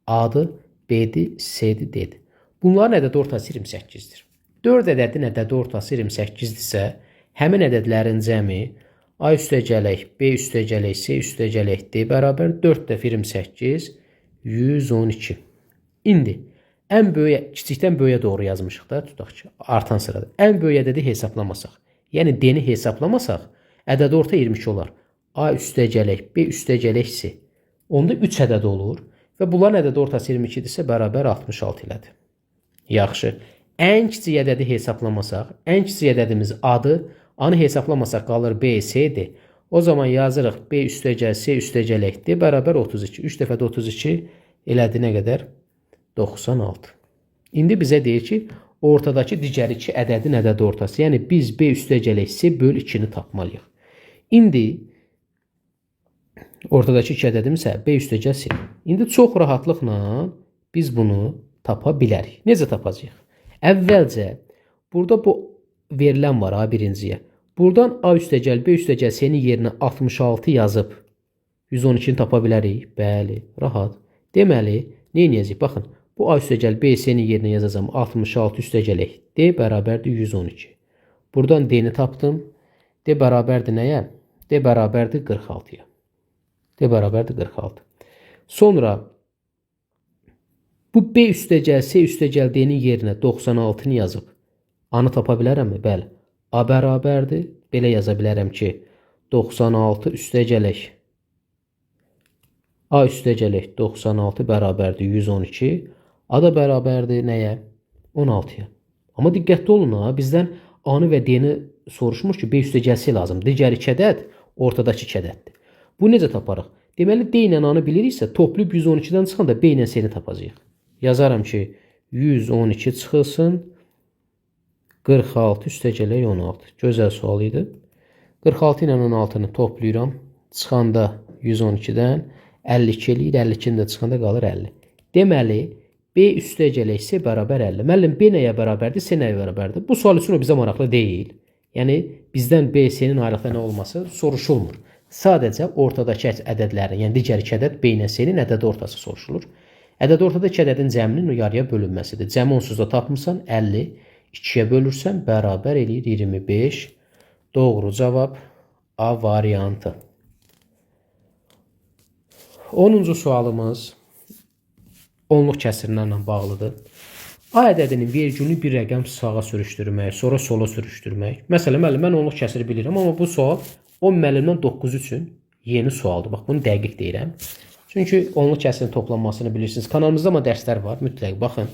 A-dır, B-dir, C-dir, D-dir. Bunların ədədi ortası 28-dir. 4 ədədin ədədi ortası 28-dirsə, həmin ədədlərin cəmi A üstəgələk B üstəgələk C üstəgələk D bərabər 4 dəfə 28 112. İndi ən böyük kiçikdən böyüyə doğru yazmışıq da, tutaq ki, artan sırada. Ən böyük ədədi hesablamasaq, yəni D-ni hesablamasaq, ədəd orta 22 olar. A üstəgələk B üstəgələk C. Onda 3 ədəd olur və bunların ədəd ortası 22-dirsə bərabər 66 elədir. Yaxşı. Ən kiçik ədədi hesablamasaq, ən kiçik ədədimiz A-dır. A-nı hesablamasaq qalır B, C-dir. O zaman yazırıq B üstəgəl C üstəgələk D bərabər 32. 3 dəfə də 32 elədi nə qədər? 96. İndi bizə deyir ki, ortadakı digər iki ədədin ədəd ortası. Yəni biz B üstəgələk C böl 2-ni tapmalıyıq. İndi ortadakı iki ədədimiz B üstəgəl C. İndi çox rahatlıqla biz bunu tapa bilərik. Necə tapacağıq? Əvvəlcə burada bu verilən var A1-ciyə. Buradan A üstəgəl B üstəgəl C-nin yerinə 66 yazıb 112-ni tapa bilərik. Bəli, rahat. Deməli, nə edəcəyik? Baxın, bu A üstəgəl B C-nin yerinə yazacağım 66 üstəgələk D bərabərdir 112. Buradan D-ni tapdım. D bərabərdir nəyə? D bərabərdir 46-ya. D bərabərdir 46. Sonra bu B üstəgəl C üstəgəl D-nin yerinə 96-ni yazıb A-nı tapa bilərəmmi? Bəli. A bərabərdir. Belə yaza bilərəm ki, 96 üstəgələk A üstəgələk 96 bərabərdir 112. A da bərabərdir nəyə? 16-ya. Amma diqqətli olun ha, bizdən A-nı və D-ni soruşmuş ki, B üstəgəl C lazımdır. Digər iki ədəd ortadakı iki ədəddir. Bu necə taparıq? Deməli, D ilə A-nı biliriksə, toplayıb 112-dən çıxanda B ilə C-ni tapacağıq. Yazaram ki, 112 çıxılsın 46 üstəgələk 16. Gözəl sual idi. 46 ilə 16-nı toplayıram. Çıxanda 112-dən 52 eləyir. 52-ni də çıxanda qalır 50. Deməli, B üstəgələk C bərabər 50. Müəllim, B nəyə bərabərdir, C nəyə bərabərdir? Bu sual üçün o bizə maraqlı deyil. Yəni, bizdən B, C-nin ayrıqda nə olması soruşulmur. Sadəcə ortadakı ədədlərin, yəni digər iki ədəd B ilə C-nin ədəd ortası soruşulur. Ədəd ortada iki ədədin cəminin yarıya bölünməsidir. Cəmi onsuz da tapmısan 50. 2-yə bölürsən bərabər eləyir 25. Doğru cavab A variantı. 10-cu sualımız onluq kəsrlərlə bağlıdır. A ədədinin vergülünü bir rəqəm sağa sürüşdürmək, sonra sola sürüşdürmək. Məsələn, müəllim, mən onluq kəsri bilirəm, amma bu sual 10 müəllimdən 9 üçün yeni sualdır. Bax, bunu dəqiq deyirəm. Çünki onluq kəsrin toplanmasını bilirsiniz. Kanalımızda amma dərslər var, mütləq baxın.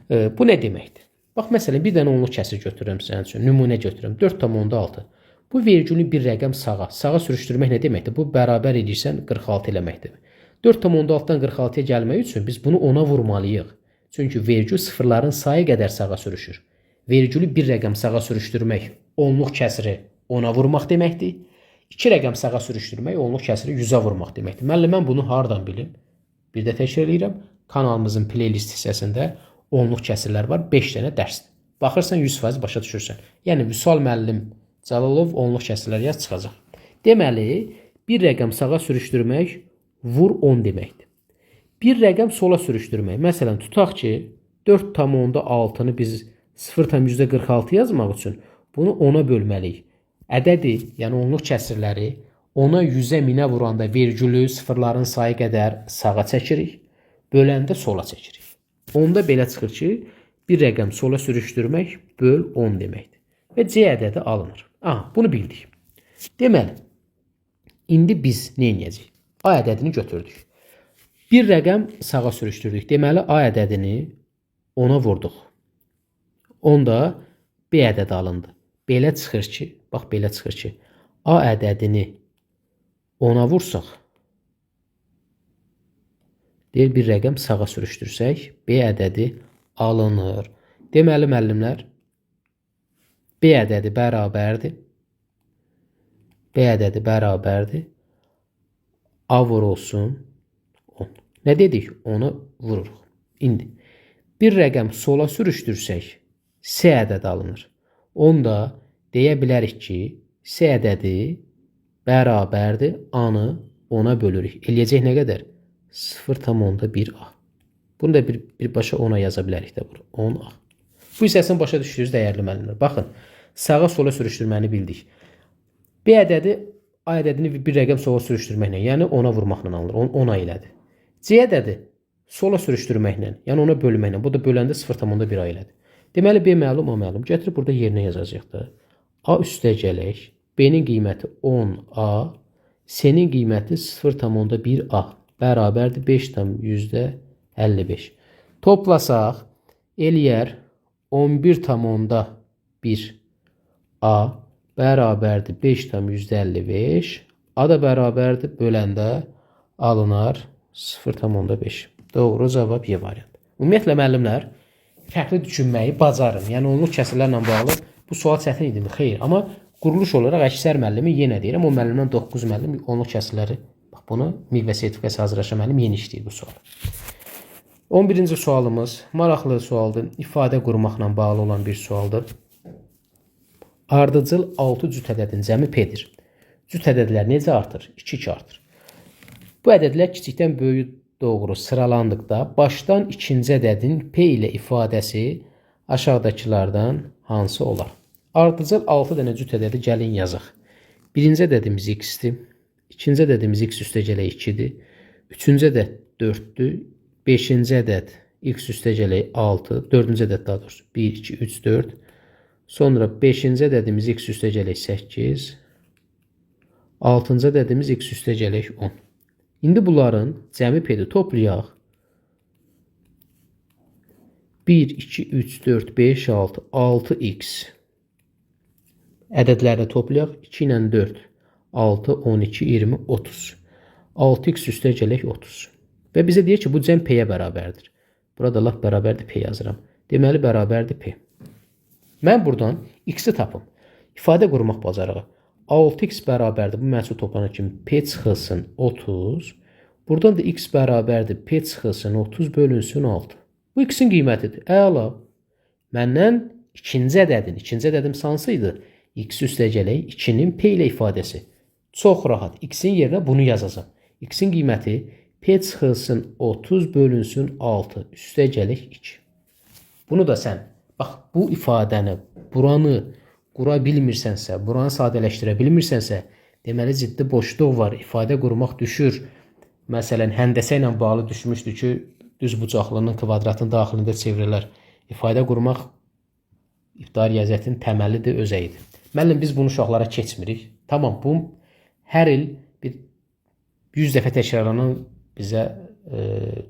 Bu nə deməkdir? Bax, məsələn, bir dənə onluq kəsir götürürəm sənin üçün, nümunə götürürəm. 4,6. Bu vergülü bir rəqəm sağa sürüşdürmək nə deməkdir? Bu bərabər edirsən 46 eləməkdir. 4,6-dan 46-ya gəlmək üçün biz bunu 10-a vurmalıyıq. Çünki vergül sıfırların sayı qədər sağa sürüşür. Vergülü bir rəqəm sağa sürüşdürmək onluq kəsiri 10-a vurmaq deməkdir. 2 rəqəm sağa sürüşdürmək onluq kəsiri 100-ə vurmaq deməkdir. Müəllim, mən bunu hardan bilim? Bir də təkrar edirəm. Kanalımızın playlist hissəsində onluq kəsirlər var. 5 dənə dərsdir. Baxırsan 100% başa düşürsən. Yəni Vüsal müəllim Cəlalov onluq kəsirlər yaz çıxacaq. Deməli, bir rəqəm sağa sürüşdürmək vur 10 deməkdir. Bir rəqəm sola sürüşdürmək. Məsələn, tutaq ki, 4,6-nı biz 0,46 yazmaq üçün bunu 10-a bölməliyik. Ədədi, yəni onluq kəsirləri 10-a 100-ə 1000-ə vuranda vergülü sıfırların sayı qədər sağa çəkirik, böləndə sola çəkirik. Onda belə çıxır ki, bir rəqəm sola sürüşdürmək böl 10 deməkdir. Və C ədədi alınır. Aha, bunu bildik. Deməli, indi biz nə edəcəyik? A ədədini götürdük. Bir rəqəm sağa sürüşdürdük. Deməli, A ədədini 10-a vurduq. Onda B ədədi alındı. Belə çıxır ki, bax belə çıxır ki, A ədədini 10-a vursaq, deyir bir rəqəm sağa sürüşdürsək, B ədədi alınır. Deməli, müəllimlər, B ədədi bərabərdir. B ədədi bərabərdir. A vurulsun 10. Nə dedik? 10'u vururuq. İndi bir rəqəm sola sürüşdürsək, C ədədi alınır. Onda deyə bilərik ki, C ədədi bərabərdir. A-nı 10'a bölürük. Eləyəcək nə qədər? 0,1A. Bunu da birbaşa 10'a yaza bilərik də. 10A. Bu hissəsini başa düşdünüz dəyərli müəllimlər. Baxın, sağa sola sürüşdürməni bildik. B B ədədi A ədədini bir rəqəm sola sürüşdürməklə, yəni ona vurmaqla alınır. 10 elədi. C ədədi sola sürüşdürməklə, yəni ona bölməklə. Bu da böləndə 0,1 elədi. Deməli B məlum, A məlum. Gətirib burada yerinə yazacağıq da. A üstəgələk B-nin qiyməti 10A, C-nin qiyməti 0,1A bərabərdir 5,55. Toplasaq eləyər 11,1A bərabərdir 5,55. A da bərabərdir böləndə alınar 0,5. Doğru cavab Y variantı. Ümumiyyətlə müəllimlər fərqli düşünməyi bacarın. Yəni onluq kəsrlərlə bağlı bu sual çətin idi mi? Xeyr. Amma quruluş olaraq əksər müəllimi yenə deyirəm. O müəllimdən 9 müəllim onluq kəsrləri bax bunu MİQ və sertifikasiya hazırlaşan müəllim yeni işləyir bu sual. 11-ci sualımız maraqlı sualdır. İfadə qurmaqla bağlı olan bir sualdır. Ardıcıl 6 cüt ədədin cəmi P-dir. Cüt ədədlər necə artır? 2-2 artır. Bu ədədlər kiçikdən böyük doğru sıralandıqda başdan ikinci ədədin P ilə ifadəsi aşağıdakılardan hansı olar? Ardıcıl 6 dənə cüt ədədi gəlin yazaq. Birinci ədədimiz x-dir. İkinci ədədimiz x üstəgələk 2-dir. Üçüncü ədəd 4-dür. Beşinci ədəd x üstəgələk 6. Dördüncü ədəd daha doğrusu 1, 2, 3, 4. Sonra 5-ci ədədimiz x üstəgələk 8. 6-cı ədədimiz x üstəgələk 10. İndi bunların cəmi P-dir. Toplayaq. 1, 2, 3, 4, 5, 6, 6x. Ədədləri toplayaq. 2 ilə 4, 6, 12, 20, 30. 6x üstəgələk 30. Və bizə deyir ki, bu cəm P-yə bərabərdir. Burada laf bərabərdir P yazıram. Deməli, bərabərdir P. Mən buradan x-i tapım. İfadə qurmaq bacarığı. 6x bərabərdir. Bu məhsul toplanan kimi P çıxılsın 30. Buradan da x bərabərdir. P çıxılsın 30 bölünsün 6. Bu x-in qiymətidir. Əla. Məndən ikinci ədədim hansı idi? X üstəgələk 2-nin P ilə ifadəsi. Çox rahat. X-in yerinə bunu yazacağım. X-in qiyməti P çıxılsın 30 bölünsün 6 üstəgələk 2. Bunu da sən, bax bu ifadəni, buranı qura bilmirsənsə, buranı sadələşdirə bilmirsənsə, deməli ciddi boşluq var, ifadə qurmaq düşür. Məsələn, həndəsə ilə bağlı düşmüşdür ki, düz bucaqlının kvadratın daxilində çevrilər. İfadə qurmaq ibtidai riyaziyyatın təməlidir, özəyidir. Müəllim, biz bunu uşaqlara keçmirik. Tamam, bu hər il bir 100 dəfə təkrarlanan bizə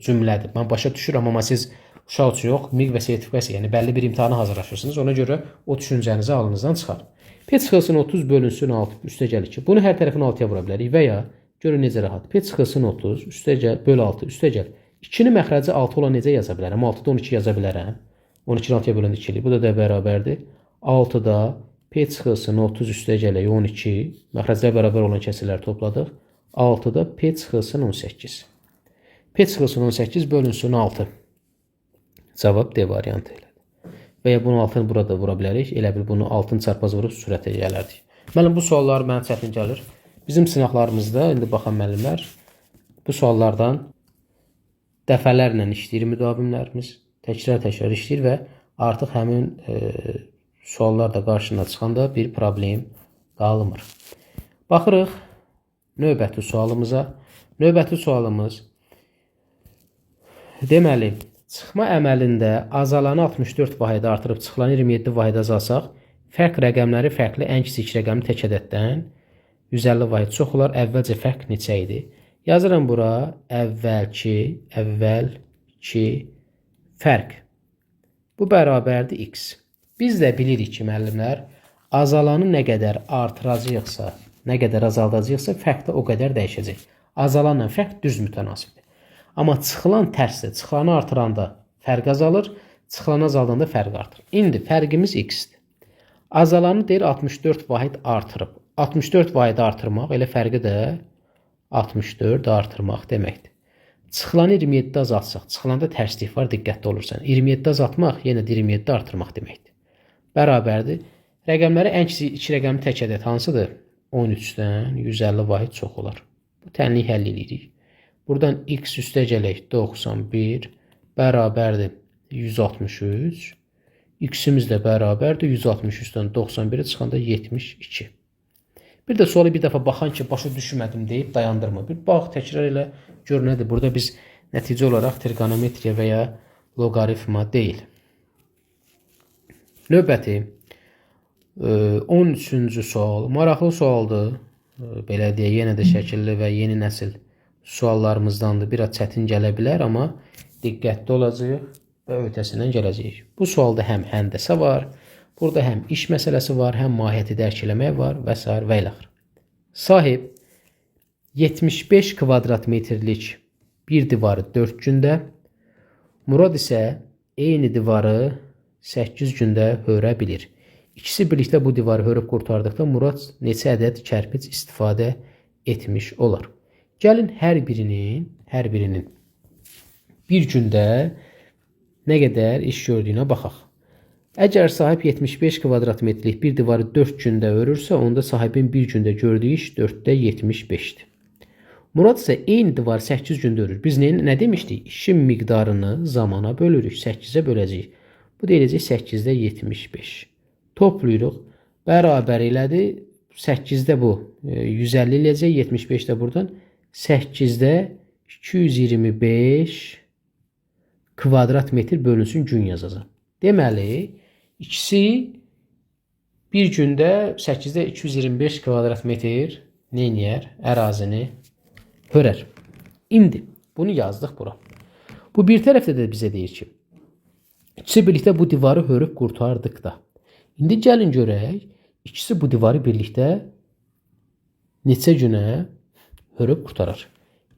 cümlədir. Mən başa düşürəm, amma siz uşaq üçün yox, MİQ və sertifikasiya, yəni bəlli bir imtahana hazırlaşırsınız. Ona görə o düşüncənizi alınızdan çıxar. P çıxılsın 30 bölünsün 6 üstəgəl 2. Bunu hər tərəfini 6-ya vura bilərik və ya görün necə rahat. P çıxılsın 30 üstəgəl böl 6 üstəgəl. 2-nin məxrəci 6 olan necə yaza bilərəm? 6-da 12 yaza bilərəm. 12-ni 6-ya böləndə 2-lik. Bu da bərabərdir. 6-da P çıxılsın 30 üstəgələk 12. Məxrəclər bərabər olan kəsirləri topladıq. 6-da P çıxılsın 18. P çıxılsın 18 bölünsün 6. Cavab D variantı elədir. Və ya bunu 6-nı burada vura bilərik. Elə bil bunu 6-nı çarpaz vurub sürətə gələrdik. Müəllim, bu suallar mənə çətin gəlir. Bizim sınaqlarımızda, indi baxan müəllimlər, bu suallardan dəfələrlə işləyir müdavimlərimiz. Təkrar işləyir və artıq həmin suallar da qarşına çıxanda bir problem qalmır. Baxırıq növbəti sualımıza. Növbəti sualımız deməli, çıxma əməlində azalanı 64 vahid artırıb çıxılanı 27 vahid azalsaq, fərq rəqəmləri fərqli ən kiçik rəqəmi tək ədəddən 150 vahid çox olar. Əvvəlcə fərq neçə idi? Yazıram bura əvvəlki fərq. Bu bərabərdir x. Biz də bilirik ki, müəllimlər, azalanı nə qədər artıracaqsa, nə qədər azaldacaqsa, fərq də o qədər dəyişəcək. Azalanla fərq düz mütənasibdir. Amma çıxılan tərsdir. Çıxılanı artıranda fərq azalır, çıxılanı azaldanda fərq artır. İndi fərqimiz x-dir. Azalanı deyir 64 vahid artırıb. 64 vahid artırmaq, elə fərqi də 64 artırmaq deməkdir. Çıxılanı 27 azaltsaq, çıxılanda tərslik var, diqqətli olursan. 27 azaltmaq, yenə də 27 artırmaq deməkdir. Bərabərdir. Rəqəmləri ən kiçik iki rəqəmi tək ədəd hansıdır? 13-dən 150 vahid çox olar. Bu tənliyi həll edirik. Buradan x üstəgələk 91 bərabərdir 163. X-imiz də bərabərdir 163-dən 91-ə çıxanda 72. Bir də sualı bir dəfə baxan ki, başa düşmədim deyib dayandırma. Bir bax, təkrar elə, gör nədir. Burada biz nəticə olaraq trigonometriya və ya loqaritma deyil. Növbəti 13-cü sual. Maraqlı sualdır. Belə deyə, yenə də şəkilli və yeni nəsil suallarımızdandır. Biraz çətin gələ bilər, amma diqqətli olacağıq və ötəsindən gələcəyik. Bu sualda həm həndəsə var, burada həm iş məsələsi var, həm mahiyyəti dərk eləmək var və s. və ilə. Sahib 75 kvadrat metrlik bir divarı 4 gündə, Murad isə eyni divarı 8 gündə hörə bilir. İkisi birlikdə bu divarı hörüb qurtardıqda Murad neçə ədəd kərpic istifadə etmiş olar? Gəlin hər birinin bir gündə nə qədər iş gördüyünə baxaq. Əgər sahib 75 kvadrat metrlik bir divarı 4 gündə örürsə, onda sahibin bir gündə gördüyü iş 4-də 75-dir. Murad isə eyni divarı 8 gündə örür. Biz nə demişdik? İşin miqdarını zamana bölürük, 8-ə böləcəyik. Bu deyiləcək 8-də 75. Toplayırıq. Bərabər elədir. 8-də bu 150 eləyəcək. 75 də buradan 8-də 225 kvadrat metr bölünsün gün yazacaq. Deməli, ikisi bir gündə 8-də 225 kvadrat metr neyniyər? Ərazini hörər. İndi bunu yazdıq bura. Bu bir tərəfdə də bizə deyir ki, ikisi birlikdə bu divarı hörüb qurtardıqda. İndi gəlin görək, ikisi bu divarı birlikdə neçə günə hörüb qurtarar.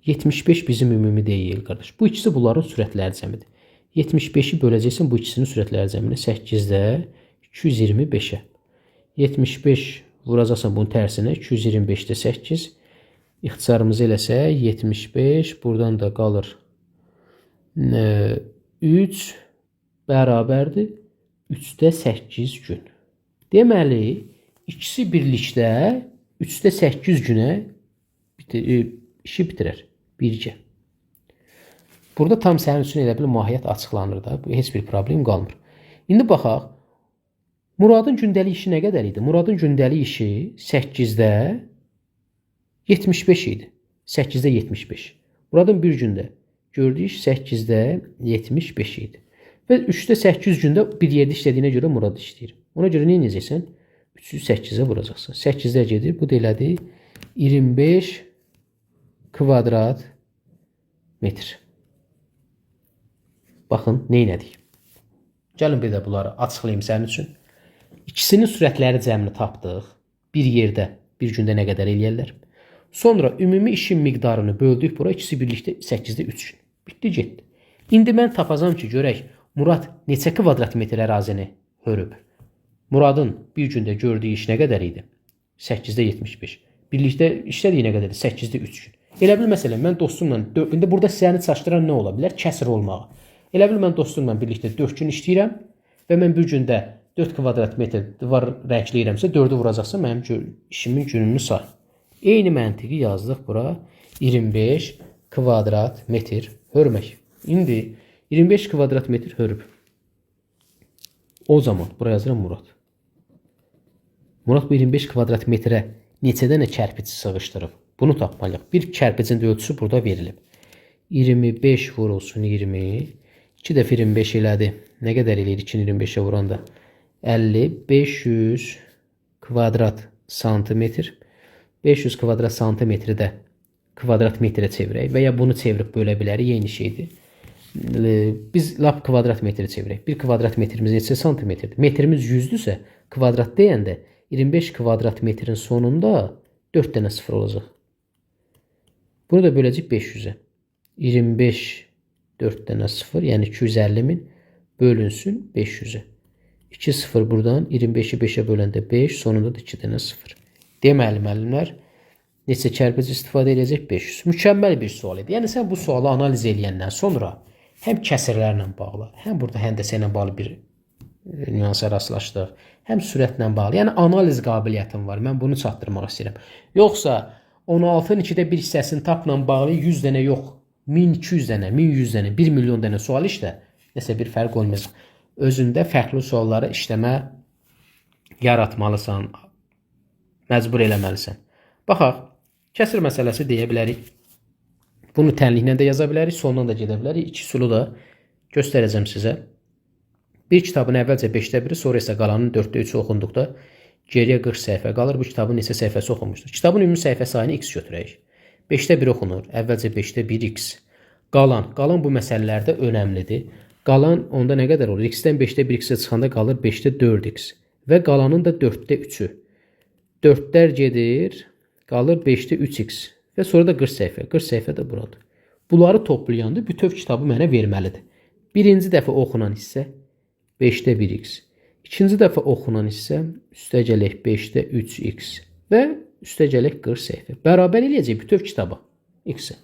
75 bizim ümumi deyil, qardaş. Bu ikisi bunların sürətləri cəmidir. 75-i böləcəksin bu ikisinin sürətləri cəmini 8-də 225-ə. 75 vuracaqsan bunun tərsinə 225-də 8. İxtisarımızı eləsək 75, buradan da qalır 3 bərabərdir 3-də 8 gün. Deməli, ikisi birlikdə 3-də 8 günə işi bitirər. Birgə. Burada tam sənin üçün elə bil mahiyyət açıqlanır da. Bu heç bir problem qalmır. İndi baxaq. Muradın gündəlik işi nə qədər idi? Muradın gündəlik işi 8-də 75 idi. 8-də 75. Muradın bir gündə gördüyü iş 8-də 75 idi. Və 3-də 8 gündə bir yerdə işlədiyinə görə Murad işləyir. Ona görə nə edəcəksən? 3-ü 8-ə vuracaqsan. 8-də gedir. Bu da elədi 25 kvadrat metr. Baxın, nə elədik? Gəlin bir də bunları açıqlayayım sənin üçün. İkisinin sürətləri cəmini tapdıq. Bir yerdə, bir gündə nə qədər eləyərlər? Sonra ümumi işin miqdarını böldük bura. İkisi birlikdə 8-də 3 gün. Bitdi, getdi. İndi mən tapacam ki, görək Murad neçə kvadrat metr ərazini hörüb? Muradın bir gündə gördüyü iş nə qədər idi? 8-də 75. Birlikdə işlədiyi nə qədərdir? 8-də 3 gün. Elə bil məsələn, mən dostumla, indi burada səni çaşdıran nə ola bilər? Kəsr olmağı. Elə bil mən dostumla birlikdə 4 gün işləyirəm və mən bir gündə 4 kvadrat metr divar rəngləyirəmsə 4-ü vuracaqsa mənim işimin gününü say. Eyni məntiqi yazdıq bura. 25 kvadrat metr hörmək. İndi 25 kvadrat metr hörüb. O zaman buraya yazıram Murad. Murad bu 25 kvadrat metrə neçə dənə kərpic sığışdırıb? Bunu tapmalıyıq. Bir kərpicin ölçüsü burada verilib. 25 vurulsun 20. 2 dəfə 25 elədi. Nə qədər eləyir 2-ni 25-ə vuranda? 50, 500 kvadrat santimetr. 500 kvadrat santimetri də kvadrat metrə çevirək və ya bunu çevirib bölə bilərik, eyni şeydir. Biz lap kvadrat metri çevirək. 1 kvadrat metrimiz neçə santimetrdir? Metrimiz 100-dürsə, kvadrat deyəndə 25 kvadrat metrin sonunda 4 dənə sıfır olacaq. Bunu da böləcək 500-ə. 25 4 dənə sıfır, yəni 250 min bölünsün 500-ə. 2 sıfır buradan 25-i 5-ə böləndə 5, sonunda da 2 dənə sıfır. Deməli, müəllimlər, neçə kərpic istifadə edəcək? 500. Mükəmməl bir sual idi. Yəni, sən bu sualı analiz edəndən sonra həm kəsirlərlə bağlı, həm burada həndəsə ilə bağlı bir nüansa rastlaşdıq, həm sürətlə bağlı. Yəni, analiz qabiliyyətim var. Mən bunu çatdırmaq istəyirəm. Yoxsa 16-nın 2-də bir hissəsini tapla bağlı 100 dənə yox, 1200 dənə, 1100 dənə, 1 milyon dənə sual işlə, nəsə bir fərq olmayacaq. Özündə fərqli sualları işləmə yaratmalısan. Məcbur eləməlisən. Baxaq, kəsir məsələsi deyə bilərik. Bunu tənliklə də yaza bilərik, sondan da gedə bilərik. İki üsulu da göstərəcəm sizə. Bir kitabın əvvəlcə 5də 1-i, sonra isə qalanın 4də 3-ü oxunduqda geriyə 40 səhifə qalır. Bu kitabın neçə səhifəsi oxunmuşdur? Kitabın ümumi səhifə sayını x götürək. 5də 1 oxunur. Əvvəlcə 5də 1 x. Qalan bu məsələlərdə önəmlidir. Qalan onda nə qədər olur? X-dən 5də 1 x-ə çıxanda qalır 5də 4x. Və qalanın da 4də 3-ü. 4-lər gedir, qalır 5də 3x. Və sonra da 40 səhifə. 40 səhifə də buradır. Bunları toplayanda bütöv kitabı mənə verməlidir. Birinci dəfə oxunan hissə 5də 1x. İkinci dəfə oxunan hissə üstəgələk 5də 3x. Və üstəgələk 40 səhifə. Bərabər eləyəcək bütöv kitaba x-ə.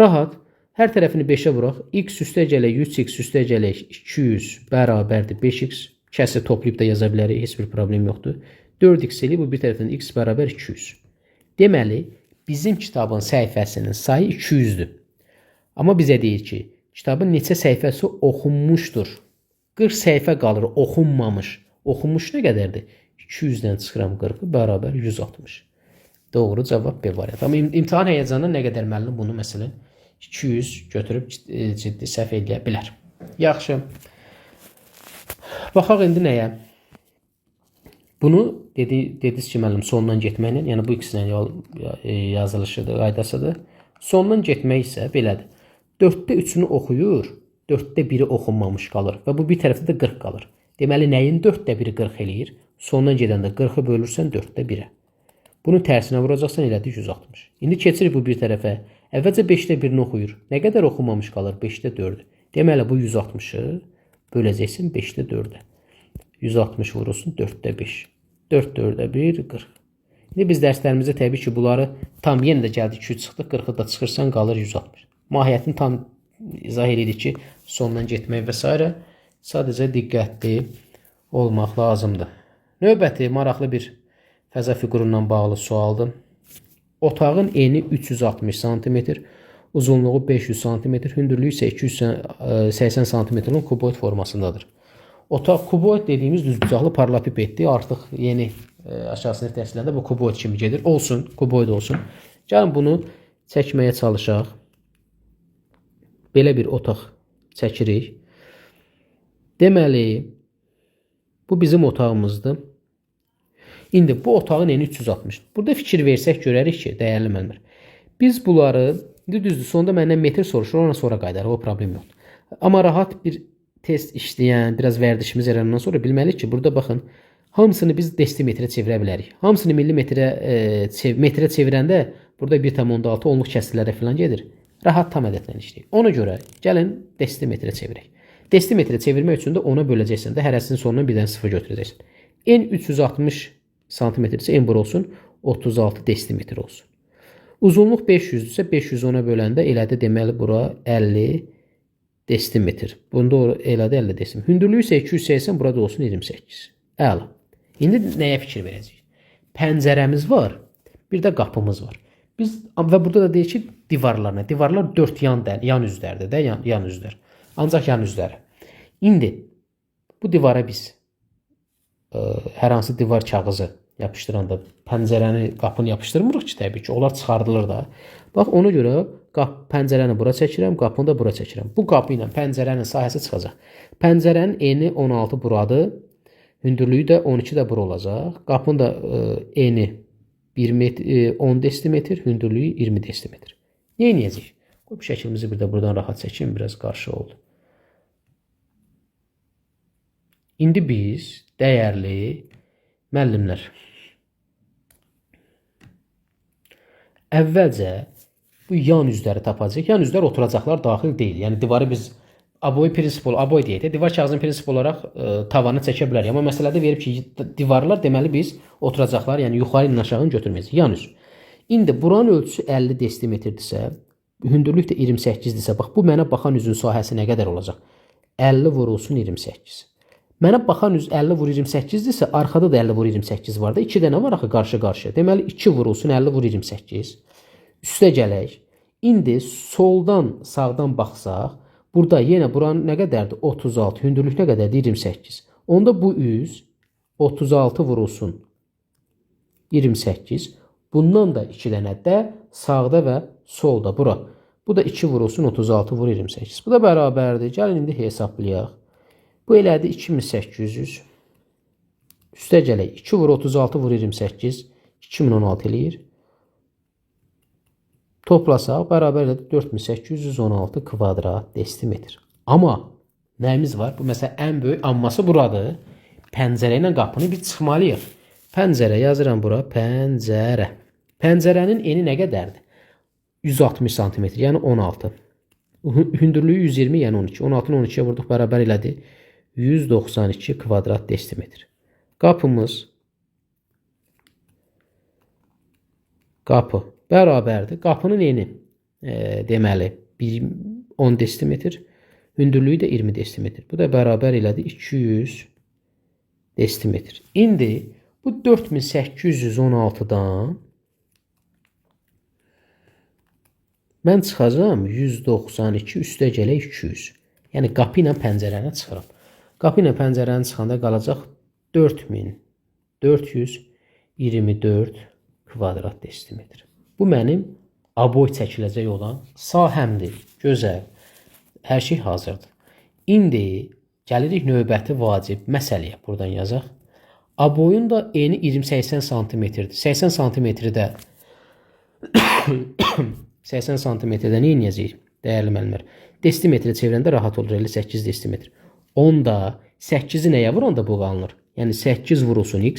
Rahat. Hər tərəfini 5-ə vuraq. X üstəgələk 3x üstəgələk 200 bərabərdir 5x. Kəsir toplayıb da yaza bilərik. Heç bir problem yoxdur. 4x eləyib bu bir tərəfdən x bərabər 200. Deməli, bizim kitabın səhifəsinin sayı 200-dür. Amma bizə deyir ki, kitabın neçə səhifəsi oxunmuşdur. 40 səhifə qalır oxunmamış. Oxunmuş nə qədərdir? 200-dən çıxıram 40-ı bərabər 160. Doğru cavab B variantı. Amma imtahan həyəcanında nə qədər müəllim bunu məsələn 200 götürüb ciddi səhv eləyə bilər. Yaxşı. Baxaq indi nəyə? Bunu dediniz ki, müəllim sondan getməklə, yəni bu ikisinin yazılışıdır, qaydasıdır. Sondan getmək isə belədir. 4də 3-ünü oxuyur, 4də 1-i oxunmamış qalır və bu bir tərəfdə də 40 qalır. Deməli, nəyin 4də 1-i 40 eləyir? Sondan gedəndə 40-ı bölürsən 4də 1-ə. Bunun tərsinə vuracaqsan, elədi 160. İndi keçirik bu bir tərəfə. Əvvəlcə 5də 1-ini oxuyur. Nə qədər oxunmamış qalır? 5də 4-ü. Deməli, bu 160-ı böləcəksin 5də 4-ə. 160 vurursun 4də 5. 4 4-də 1, 40. İndi biz dərslərimizdə təbii ki, bunları tam yenə də gəldi 2 çıxdı, 40-ı da çıxırsan qalır 160. Mahiyyətini tam izah edirik ki, sondan getmək və s. Sadəcə diqqətli olmaq lazımdır. Növbəti maraqlı bir fəza fiqurundan bağlı sualdır. Otağın eni 360 cm, uzunluğu 500 cm, hündürlüyü isə 280 cm-nin kuboid formasındadır. Otaq kuboid dediyimiz düzbucaqlı paralelipipeddir. Artıq yeni aşağı sinif dərslərində bu kuboid kimi gedir. Olsun, kuboid olsun. Gəlin bunu çəkməyə çalışaq. Belə bir otaq çəkirik. Deməli, bu bizim otağımızdır. İndi bu otağın eni 360. Burada fikir versək görərik ki, dəyərli müəllimlər. Biz bunları, düzdür, sonda məndən metr soruşur, ona sonra qaydarıq, o problem yoxdur. Amma rahat bir test işləyən, biraz vərdişimiz yarandan sonra bilməliyik ki, burada baxın, hamısını biz desimetrə çevirə bilərik. Hamısını metrə çevirəndə burada 1,6 onluq kəsirlərə falan gedir. Rahat tam ədədlə işləyir. Ona görə gəlin desimetrə çevirək. Desimetrə çevirmək üçün də ona böləcəksən də hərəsinin sonundan birdən 0 götürəcəksən. En 360 santimetrsə en bura olsun 36 desimetr olsun. Uzunluq 500-dürsə 510-a böləndə elədi deməli bura 50 desimetr. Bunda elədi 50 desimetr. Hündürlüyü isə 280, burada olsun 28. Əla. İndi nəyə fikir verəcəyik? Pəncərəmiz var, bir də qapımız var. Biz və burada da deyək ki, divarlarına. Divarlar 4 yan üzlərdir də, yan üzlər. Ancaq yan üzləri. İndi bu divara biz hər hansı divar kağızı yapışdıranda pəncərəni, qapını yapışdırmırıq ki, təbii ki, onlar çıxardılır da. Bax, ona görə pəncərəni bura çəkirəm, qapını da bura çəkirəm. Bu qapı ilə pəncərənin sahəsi çıxacaq. Pəncərənin eni 16 buradır, hündürlüyü də 12 də bura olacaq. Qapının da eni 10 desimetr, hündürlüyü 20 desimetr. Nə edəcəyik? Bu şəklimizi bir də buradan rahat çəkim, biraz qarşı oldu. İndi biz dəyərli müəllimlər əvvəlcə bu yan üzləri tapacaq. Yan üzlər oturacaqlar daxil deyil. Yəni divarı biz aboy deyək də, divar kağızının prinsip olaraq tavanı çəkə bilərik. Amma məsələdə verib ki, divarlar deməli biz oturacaqlar, yəni yuxarı ilə aşağı götürməyəcəyik. Yan üz. İndi buranın ölçüsü 50 desimetrdirsə, hündürlük də 28-dirsə, bax bu mənə baxan üzün sahəsi nə qədər olacaq? 50 vurulsun 28. Mənə baxan üz 50 vur 28-dirsə, arxada da 50 vur 28 var da. 2 dənə var axı qarşı-qarşıya. Deməli 2 vurulsun 50 vur 28. Üstə gələk. İndi soldan sağdan baxsaq, burada yenə buranın nə qədərdir? 36. Hündürlük nə qədərdir? 28. Onda bu üz 36 vurulsun 28. Bundan da 2 dənə də sağda və solda bura. Bu da 2 vurulsun 36 vur 28. Bu da bərabərdir. Gəlin indi hesablayaq. Bu elədi 2800. Üstə gələk. 2 vur 36 vur 28. 2016 eləyir. Toplasaq bərabər elədi 4816 kvadrat desimetr. Amma nəyimiz var? Bu məsələ ən böyük amması buradır. Pəncərə ilə qapını bir çıxmalıyıq. Pəncərə yazıram bura. Pəncərə. Pəncərənin eni nə qədərdir? 160 cm, yəni 16. Hündürlüyü 120, yəni 12. 16-nı 12-yə vurduq, bərabər elədi 192 kvadrat desimetr. Qapımız qapı bərabərdir. Qapının eni deməli 10 desimetr, hündürlüyü də 20 desimetr. Bu da bərabər elədi 200 desimetr. İndi bu 4816-dan mən çıxacağım 192 üstə gələk 200. Yəni qapı ilə pəncərəni çıxıram. Qapı ilə pəncərəni çıxanda qalacaq 4424 kvadrat desimetr. Bu mənim aboy çəkiləcək olan sahəmdir. Gözəl. Hər şey hazırdır. İndi gəlirik növbəti vacib məsələyə. Buradan yazaq. Aboyun da eni 20-80 cm-dir. 80 cm-də 80 cm-də nə edəcəyik? Dəyərli müəllimlər. Desimetrə çevirəndə rahat olur. 58 desimetr. Onda 8-i nəyə vuranda bu qalınır? Yəni 8 vurulsun x.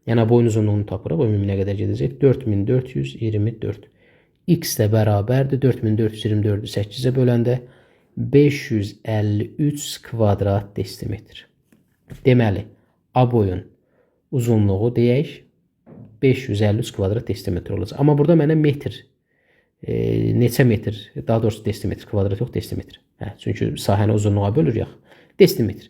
Yəni aboyun uzunluğunu tapırıq. O ümumi nə qədər gedəcək? 4424. X də bərabərdir. 4424-ü 8-ə böləndə 553 kvadrat desimetr. Deməli, aboyun uzunluğu deyək 553 kvadrat desimetr olacaq. Amma burada mənə metr, neçə metr, daha doğrusu desimetr, kvadrat yox, desimetr. Çünki sahəni uzunluğa bölürük, desimetr.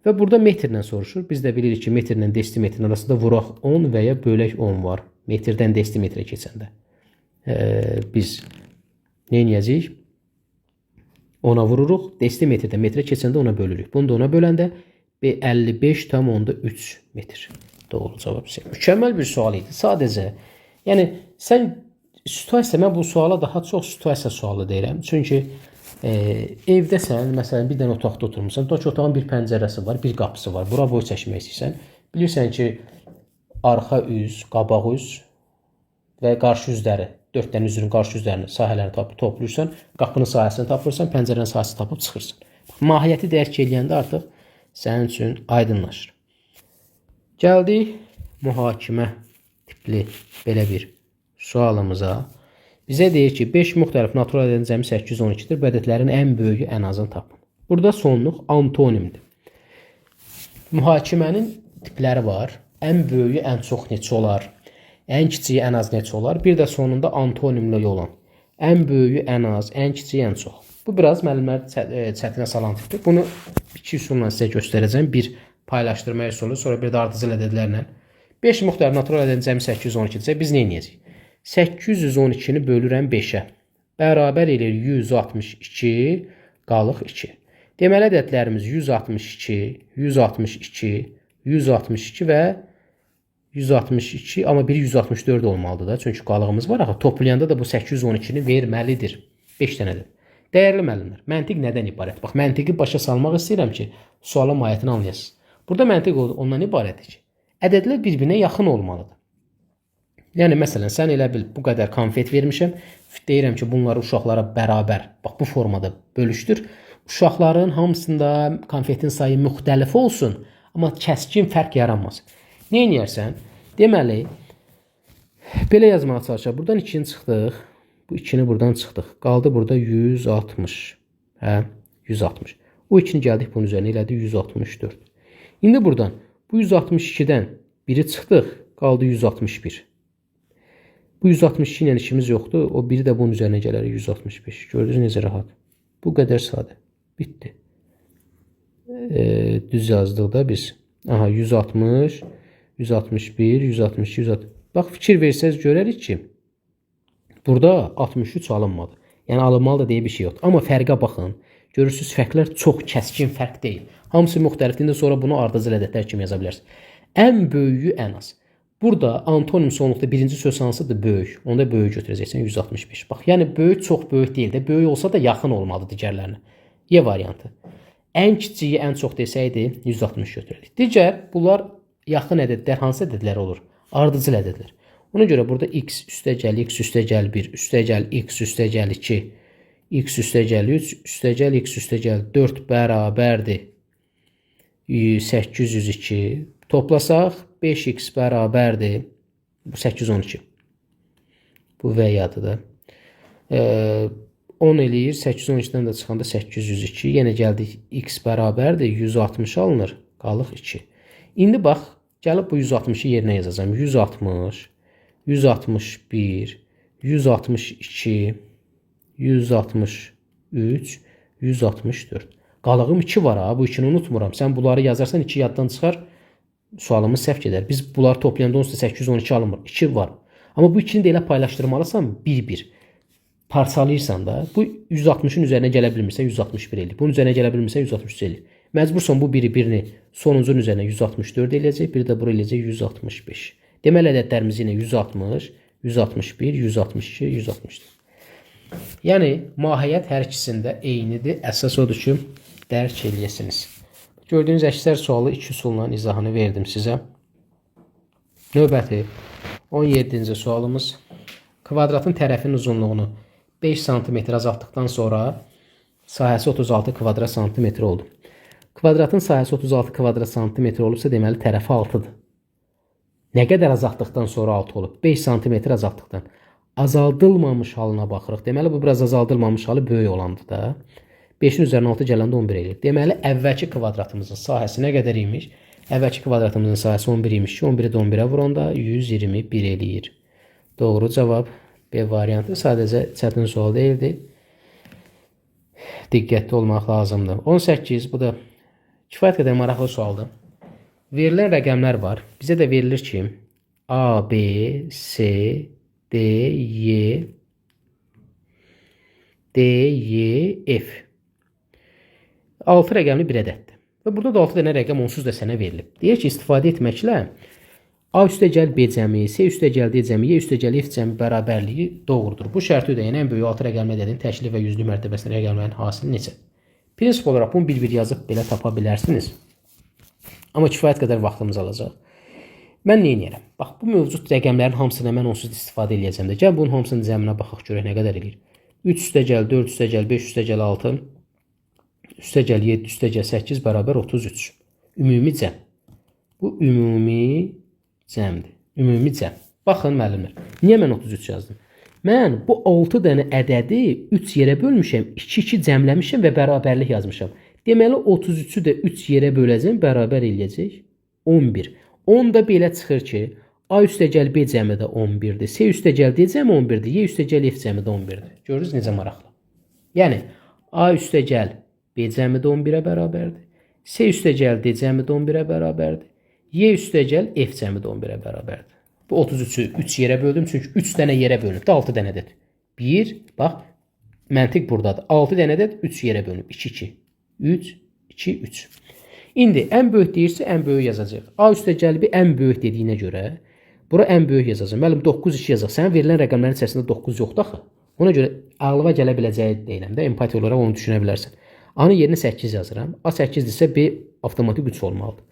Və burada metrlə soruşur. Biz də bilirik ki, metrlə desimetrin arasında vuraq 10 və ya bölək 10 var. Metrdən desimetrə keçəndə. Biz nə edəcəyik? Ona vururuq. Desimetrdən metrə keçəndə ona bölürük. Bunu da ona böləndə 55,3 metr. Doğru cavab. Mükəmməl bir sual idi. Sadəcə, yəni sən situasiya, mən bu suala daha çox situasiya sualı deyirəm. Çünki evdəsən, məsələn, bir dənə otaqda oturmuşsan, tutaq ki, otağın bir pəncərəsi var, bir qapısı var. Bura boy çəkmək istəyirsən. Bilirsən ki, arxa üz, qabaq üz və qarşı üzləri, 4 dənə üzrün qarşı üzlərini, sahələrini toplayırsan, qapının sahəsini tapırsan, pəncərənin sahəsini tapıb çıxırsan. Mahiyyəti dərk edəndə artıq sənin üçün aydınlaşır. Gəldik mühakimə tipli belə bir sualımıza. Bizə deyir ki, 5 müxtəlif natural ədədin cəmi 812-dir. Bu ədədlərin ən böyüyü, ən azını tapın. Burada sonluq antonimdir. Mühakimənin tipləri var. Ən böyüyü, ən çox neçə olar? Ən kiçiyi, ən az neçə olar? Bir də sonunda antonimli olan. Ən böyüyü, ən az, ən kiçiyi, ən çox. Bu biraz müəllimləri çətinə salan tipdir. Bunu iki üsulla sizə göstərəcəm. Bir paylaşdırma üsulu, sonra bir də ardıcıl ədədlərlə. 5 müxtəlif natural ədədin cəmi 812-dirsə biz nə edəcəyik? 812-ni bölürəm 5-ə. Bərabər edir 162, qalıq 2. Deməli, ədədlərimiz 162, 162, 162 və 162, amma biri 164 olmalıdır da. Çünki qalığımız var. Toplayanda da bu 812-ni verməlidir. 5 dənədir. Dəyərli müəllimlər, məntiq nədən ibarət? Bax, məntiqi başa salmaq istəyirəm ki, suala mahiyyətini anlayasınız. Burada məntiq ondan ibarətdir ki, ədədlər bir-birinə yaxın olmalıdır. Yəni, məsələn, sən elə bil, bu qədər konfet vermişəm, deyirəm ki, bunları uşaqlara bərabər, bax, bu formada bölüşdür. Uşaqların hamısında konfetin sayı müxtəlif olsun, amma kəskin fərq yaranmasın. Nə edərsən? Deməli, belə yazmağa çalışaq. Buradan 2-ni çıxdıq, bu 2-ni buradan çıxdıq. Qaldı burada 160. 160. O 2-ni gəldik bunun üzərinə, elədi 164. İndi buradan bu 162-dən biri çıxdıq, qaldı 161. Bu 162 ilə işimiz yoxdur. O biri də bunun üzərinə gələr 165. Gördünüz necə rahat. Bu qədər sadə. Bitdi. Düz yazdıq da biz. Aha, 160, 161, 162, 160. Bax, fikir versəz görərik ki, burada 63 alınmadı. Yəni alınmalı da deyə bir şey yoxdur. Amma fərqə baxın. Görürsünüz, fərqlər çox kəskin fərq deyil. Hamısı müxtəlifdir. İndi sonra bunu ardıcıl ədədlər kimi yaza bilərsiniz. Ən böyüyü ən az. Burada antonim sonluqda birinci söz hansıdır? Böyük. Onda böyük götürəcəksən 165. Bax, yəni böyük çox böyük deyil də, böyük olsa da yaxın olmalı digərlərinə. Y variantı. Ən kiçiyi ən çox desəydi 160 götürərik. Digər bunlar yaxın ədədlər hansı ədədlər olur? Ardıcıl ədədlər. Ona görə burada x üstəgəl x üstəgəl 1 üstəgəl x üstəgəl 2 x üstəgəl 3 üstəgəl x üstəgəl 4 bərabərdir 802. Toplasaq 5x bərabərdir 812. Bu və yadır da. 10 eləyir. 812-dən də çıxanda 802. Yenə gəldik x bərabərdir 160 alınır. Qalıq 2. İndi bax, gəlib bu 160-ı yerinə yazacağam. 160, 161, 162, 163, 164. Qalığım 2 var ha. Bu 2-ni unutmuram. Sən bunları yazarsan 2 yaddan çıxar. Sualımız səhv gedər. Biz bunları toplayanda onsuz da 812 alınmır. 2 var. Amma bu 2-ni də elə paylaşdırmalısan 1-1. Parçalayırsan da bu 160-ın üzərinə gələ bilmirsən 161 eləyir. Bunun üzərinə gələ bilmirsən 163 eləyir. Məcbursan bu birini sonuncunun üzərinə 164 eləyəcək. Biri də bura eləyəcək 165. Deməli ədədlərimiz yenə 160, 161, 162, 164. Yəni mahiyyət hər ikisində eynidir. Əsas odur ki, dərk eləyəsiniz. Gördüyünüz əksər sualı 2 üsulla izahını verdim sizə. Növbəti 17-ci sualımız. Kvadratın tərəfinin uzunluğunu 5 cm azaltdıqdan sonra sahəsi 36 kvadrat santimetr oldu. Kvadratın sahəsi 36 kvadrat santimetr olubsa deməli tərəfi 6-dır. Nə qədər azaltdıqdan sonra 6 olub? 5 cm azaltdıqdan. Azaldılmamış halına baxırıq. Deməli bu biraz azaldılmamış halı böyük olandır da. 5-in üzərinə 6 gələndə 11 eləyir. Deməli, əvvəlki kvadratımızın sahəsi nə qədər imiş? Əvvəlki kvadratımızın sahəsi 11 imiş ki, 11-i də 11-ə vuranda 121 eləyir. Doğru cavab B variantı. Sadəcə çətin sual deyildi. Diqqətli olmaq lazımdır. 18, bu da kifayət qədər maraqlı sualdır. Verilən rəqəmlər var. Bizə də verilir ki, A, B, C, D, Y, D, Y, F. 6 rəqəmli bir ədəddir. Və burada da 6 dənə rəqəm onsuz da sənə verilib. Deyir ki, istifadə etməklə A üstəgəl B cəmi, C üstəgəl D cəmi, Y üstəgəl F cəmi bərabərliyi doğrudur. Bu şərti ödəyən ən böyük 6 rəqəmli ədədin təşli və yüzlü mərtəbəsində rəqəmlərin hasili neçədir? Prinsip olaraq bunu bir-bir yazıb belə tapa bilərsiniz. Amma kifayət qədər vaxtımız alacaq. Mən nə edirəm? Bax, bu mövcud rəqəmlərin hamısına mən onsuz istifadə edəcəm də. Gəl bunun hamısının cəminə baxaq görək nə qədər eləyir. 3 üstəgəl 4 üstəgəl 5 üstəgəl 6 üstəgəl 7 üstəgəl 8 bərabər 33. Ümumi cəm. Bu ümumi cəmdir. Ümumi cəm. Baxın müəllimlər. Niyə mən 33 yazdım? Mən bu 6 dənə ədədi 3 yerə bölmüşəm, 2-2 cəmləmişəm və bərabərlik yazmışam. Deməli 33-ü də 3 yerə böləcəm, bərabər eləyəcək 11. 10 da belə çıxır ki, A üstəgəl B cəmi də 11-dir. C üstəgəl D cəmi 11-dir. Y üstəgəl F cəmi də 11-dir. Görürüz necə maraqlı. Yəni A üstəgəl B cəmi də 11-ə bərabərdir. C üstəgəl D cəmi də 11-ə bərabərdir. Y üstəgəl F cəmi də 11-ə bərabərdir. Bu 33-ü 3 yerə böldüm. Çünki 3 dənə yerə bölünüb də 6 dənədir. 1, bax, məntiq buradadır. 6 dənədir 3 yerə bölünüb. 2, 2. 3, 2, 3. İndi ən böyük deyirsə ən böyük yazacaq. A üstəgəl B ən böyük dediyinə görə bura ən böyük yazacaq. Müəllim 9 2 yazacaq. Sənin verilən rəqəmlərin içərisində 9 yoxdur axı. Ona görə ağlıma gələ biləcəyi deyiləm də, empati olaraq onu düşünə bilərsən. A-nın yerinə 8 yazıram. A 8-dirsə B avtomatik 3 olmalıdır.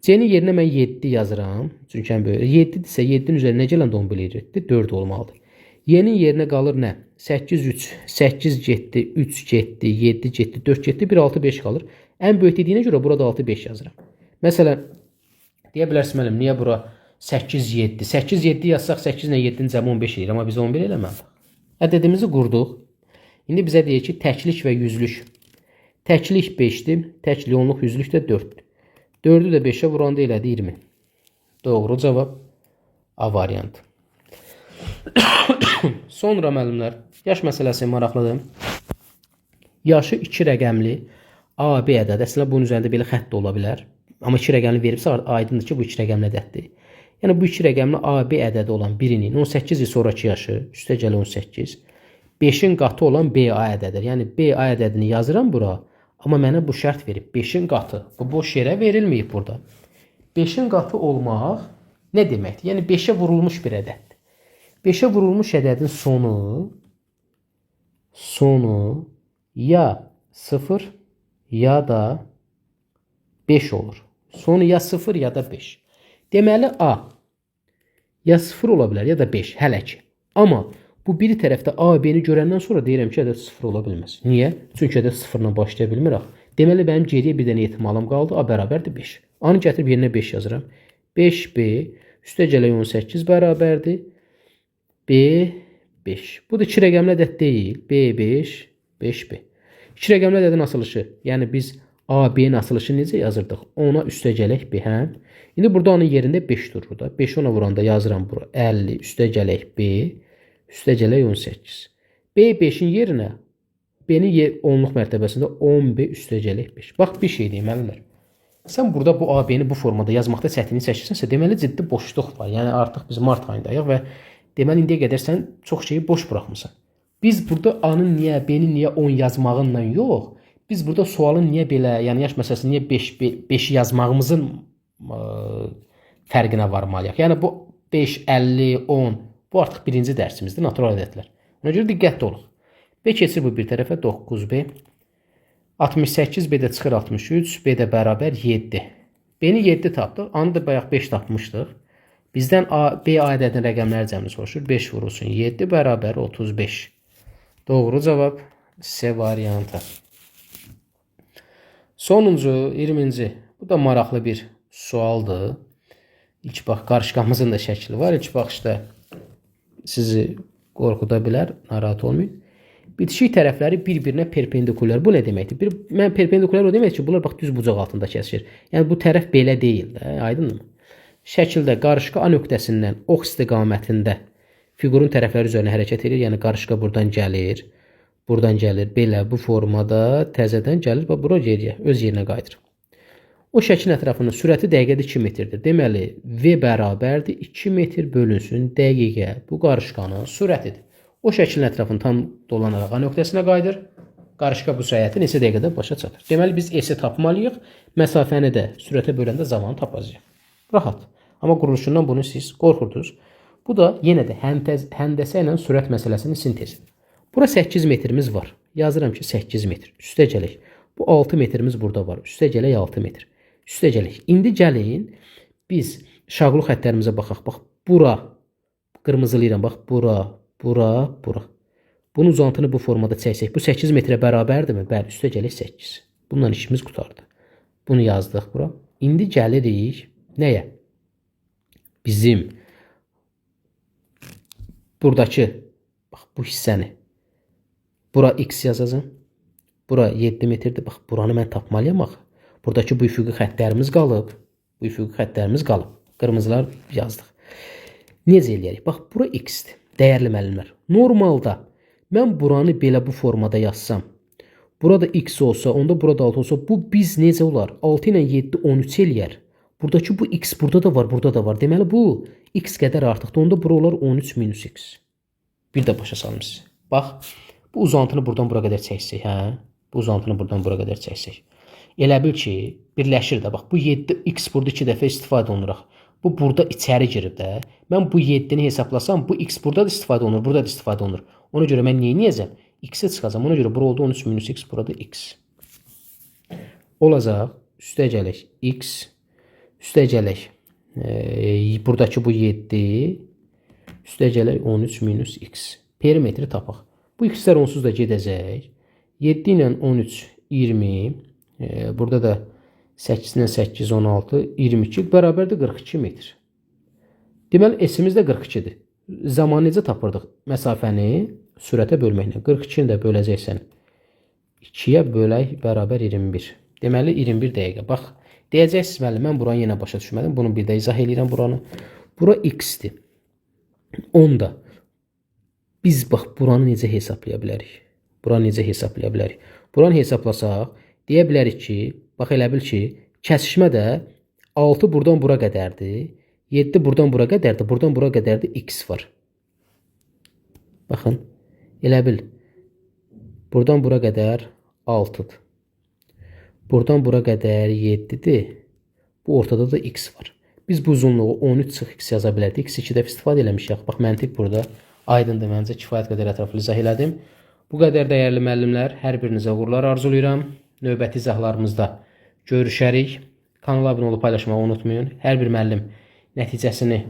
C-nin yerinə mən 7 yazıram. Çünki ən böyük. 7-dirsə 7-nin üzərinə gələn 11 eləyir. 4 olmalıdır. Y-nin yerinə qalır nə? 8 3, 8 getdi, 3 getdi, 7 getdi, 4 getdi, 1 6 5 qalır. Ən böyük dediyinə görə burada 6 5 yazıram. Məsələn, deyə bilərsən müəllim, niyə bura 8 7? 8 7 yazsaq 8 ilə 7-nin cəmi 15 eləyir, amma biz 11 eləmədik. Ədədimizi qurduq. İndi bizə deyir ki, təklik və yüzlük. Təklik 5-dir, təklik onluq, yüzlük də 4-dür. 4-ü də 5-ə vuranda elədi 20. Doğru cavab A variantı. Sonra müəllimlər, yaş məsələsi maraqlıdır. Yaşı 2 rəqəmli A, B ədədi. Əslində bunun üzərində belə xətt də ola bilər. Amma 2 rəqəmli veribsə aydındır ki, bu 2 rəqəmli ədəddir. Yəni bu 2 rəqəmli A, B ədədi olan birinin 18 il sonraki yaşı üstəgəl 18. 5-in qatı olan B, A ədədidir. Yəni B, A ədədini yazıram bura. Amma mənə bu şərt verib. 5-in qatı. Bu boş yerə verilməyib burada. 5-in qatı olmaq Nə deməkdir? Yəni 5-ə vurulmuş bir ədəddir. 5-ə vurulmuş ədədin sonu ya 0 ya da 5 olur. Sonu ya 0 ya da 5. Deməli A ya 0 ola bilər ya da 5 hələ ki. Amma bu biri tərəfdə A, B-ni görəndən sonra deyirəm ki, ədəd 0 ola bilməz. Niyə? Çünki ədəd 0 ilə başlaya bilmir axı. Deməli mənim geriyə bir dənə ehtimalım qaldı. A bərabərdir 5. A-nı gətirib yerinə 5 yazıram. 5B üstə gələk 18 bərabərdir. B 5. Bu da 2 rəqəmli ədəd deyil. B 5, 5B. 2 rəqəmli ədədin açılışı. Yəni biz A, B-nin açılışı necə yazırdıq? 10-a üstə gələk B, hə? İndi burada onun yerində 5 durur da. 5 ona vuranda yazıram bura 50 üstə gələk B, üstə gələk 18. B 5-in yerinə B-nin 10-luq mərtəbəsində 10B üstə gələk 5. Bax bir şey deyim müəllimlər. Sən burada bu A, B-ni bu formada yazmaqda çətinlik çəkirsənsə, deməli ciddi boşluq var. Yəni artıq biz mart ayındayıq və deməli indiyə qədər sən çox şeyi boş buraxmısan. Biz burada A-nın niyə, B-nin niyə 10 yazmağınla yox, biz burada sualın niyə belə, yəni yaş məsələsində niyə 5 yazmağımızın fərqinə varmalıyıq. Yəni bu 5, 50, 10 bu artıq birinci dərsimizdir, natural ədədlər. Ona görə diqqətli olaq. B keçir bu bir tərəfə 9B. 68 B də çıxır 63, B də bərabər 7. B-ni 7 tapdıq, A-nı da bayaq 5 tapmışdıq. Bizdən B ədədinin rəqəmləri cəmini soruşur. 5 vurulsun 7 bərabər 35. Doğru cavab C variantı. Sonuncu 20-ci. Bu da maraqlı bir sualdır. İlk bax qarışqamızın da şəkli var. İlk baxışda sizi qorxuda bilər, narahat olmayın. Bitişik tərəfləri bir-birinə perpendikulyar. Bu nə deməkdir? Mən perpendikulyar o demək ki, bunlar bax düz bucaq altında kəsir. Yəni bu tərəf belə deyil də, aydınmı? Şəkildə qarışqa A nöqtəsindən ox istiqamətində fiqurun tərəfləri üzərinə hərəkət edir. Yəni qarışqa buradan gəlir, belə bu formada təzədən gəlir və bura geriyə, öz yerinə qayıdır. O şəklin ətrafının sürəti dəqiqədə 2 metrdir. Deməli, V bərabərdir 2 metr bölünsün dəqiqə. Bu qarışqanın sürətidir. O şəklin ətrafını tam dolanaraq A nöqtəsinə qayıdır. Qarışqa bu səyahəti neçə dəqiqədə başa çatır. Deməli, biz S-i tapmalıyıq. Məsafəni də sürətə böləndə zamanı tapacağıq. Rahat. Amma quruluşundan bunu siz qorxurdunuz. Bu da yenə də həndəsə ilə sürət məsələsinin sintezidir. Bura 8 metrimiz var. Yazıram ki, 8 metr. Üstə gələk. Bu 6 metrimiz burada var. Üstə gələk 6 metr. Üstə gələk. İndi gəlin biz şaqlu xəttlərimizə baxaq. Bax, bura. Qırmızılayıram. Bax, bura. Bunun uzantını bu formada çəksək. Bu 8 metrə bərabərdirmi? Bəli, üstə gələk 8. Bundan işimiz qutardı. Bunu yazdıq bura. İndi gəlirik nəyə? Bizim buradakı bax, bu hissəni. Bura x yazacağım. Bura 7 metrdir. Bax, buranı mən tapmalıyam axı. Buradakı bu üfüqi xəttlərimiz qalıb. Qırmızılar yazdıq. Necə eləyərik? Bax, bura x-dir. Dəyərli müəllimlər. Normalda mən buranı belə bu formada yazsam, burada x olsa, onda burada 6 olsa, bu biz necə olar? 6 ilə 7 13 eləyər. Buradakı bu x burada da var, burada da var. Deməli, bu x qədər artıqdır. Onda bura olar 13 minus x. Bir də başa salım sizi. Bax, bu uzantını buradan bura qədər çəksək, hə? Bu uzantını buradan bura qədər çəksək. Elə bil ki, birləşir də. Bax, bu 7x burada 2 dəfə istifadə olunur. Bu burada içəri girib də. Mən bu 7-ni hesablasam, bu x burada da istifadə olunur, burada da istifadə olunur. Ona görə mən neyəcəm? X-i çıxacam. Ona görə bura oldu 13 minus x, burada x. Olacaq. Üstə gələk x. Üstə gələk. Buradakı bu 7. Üstə gələk 13 minus x. Perimetri tapaq. Bu x-lər onsuz da gedəcək. 7 ilə 13 20. Burada da 8 ilə 8 16 22 bərabərdir 42 metr. Deməli S-imiz də 42-dir. Zamanı necə tapırdıq? Məsafəni sürətə bölməklə. 42-ni də böləcəksən 2-yə bölək bərabər 21. Deməli 21 dəqiqə. Bax, deyəcəksiniz müəllim, mən buranı yenə başa düşmədim. Bunu bir də izah eləyirəm buranı. Bura x-dir. Onda biz bax buranı necə hesablaya bilərik? Buranı hesablasaq, deyə bilərik ki, bax elə bil ki, kəsişmə də 6 buradan bura qədərdir. 7 buradan bura qədərdir. Buradan bura qədərdir x var. Baxın, elə bil. Buradan bura qədər 6-dır. Buradan bura qədər 7-dir. Bu ortada da x var. Biz bu uzunluğu 13-x yaza bilərdik. X2-də istifadə eləmişik. Bax, məntiq burada aydındır. Məncə kifayət qədər ətraflı izah elədim. Bu qədər dəyərli müəllimlər, hər birinizə uğurlar arzulayıram. Növbəti izahlarımızda görüşərik. Kanala abunə olub paylaşmağı unutmayın. Hər bir müəllim nəticəsini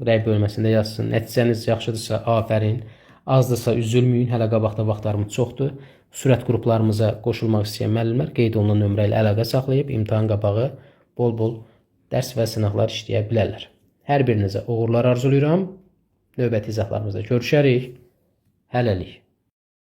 rəy bölməsində yazsın. Nəticəniz yaxşıdırsa, afərin. Azdırsa, üzülməyin. Hələ qabaqda vaxtlarımız çoxdur. Sürət qruplarımıza qoşulmaq istəyən müəllimlər qeyd olunan nömrə ilə əlaqə saxlayıb imtahan qabağı bol-bol dərs və sınaqlar işləyə bilərlər. Hər birinizə uğurlar arzulayıram. Növbəti izahlarımızda görüşərik. Hələlik.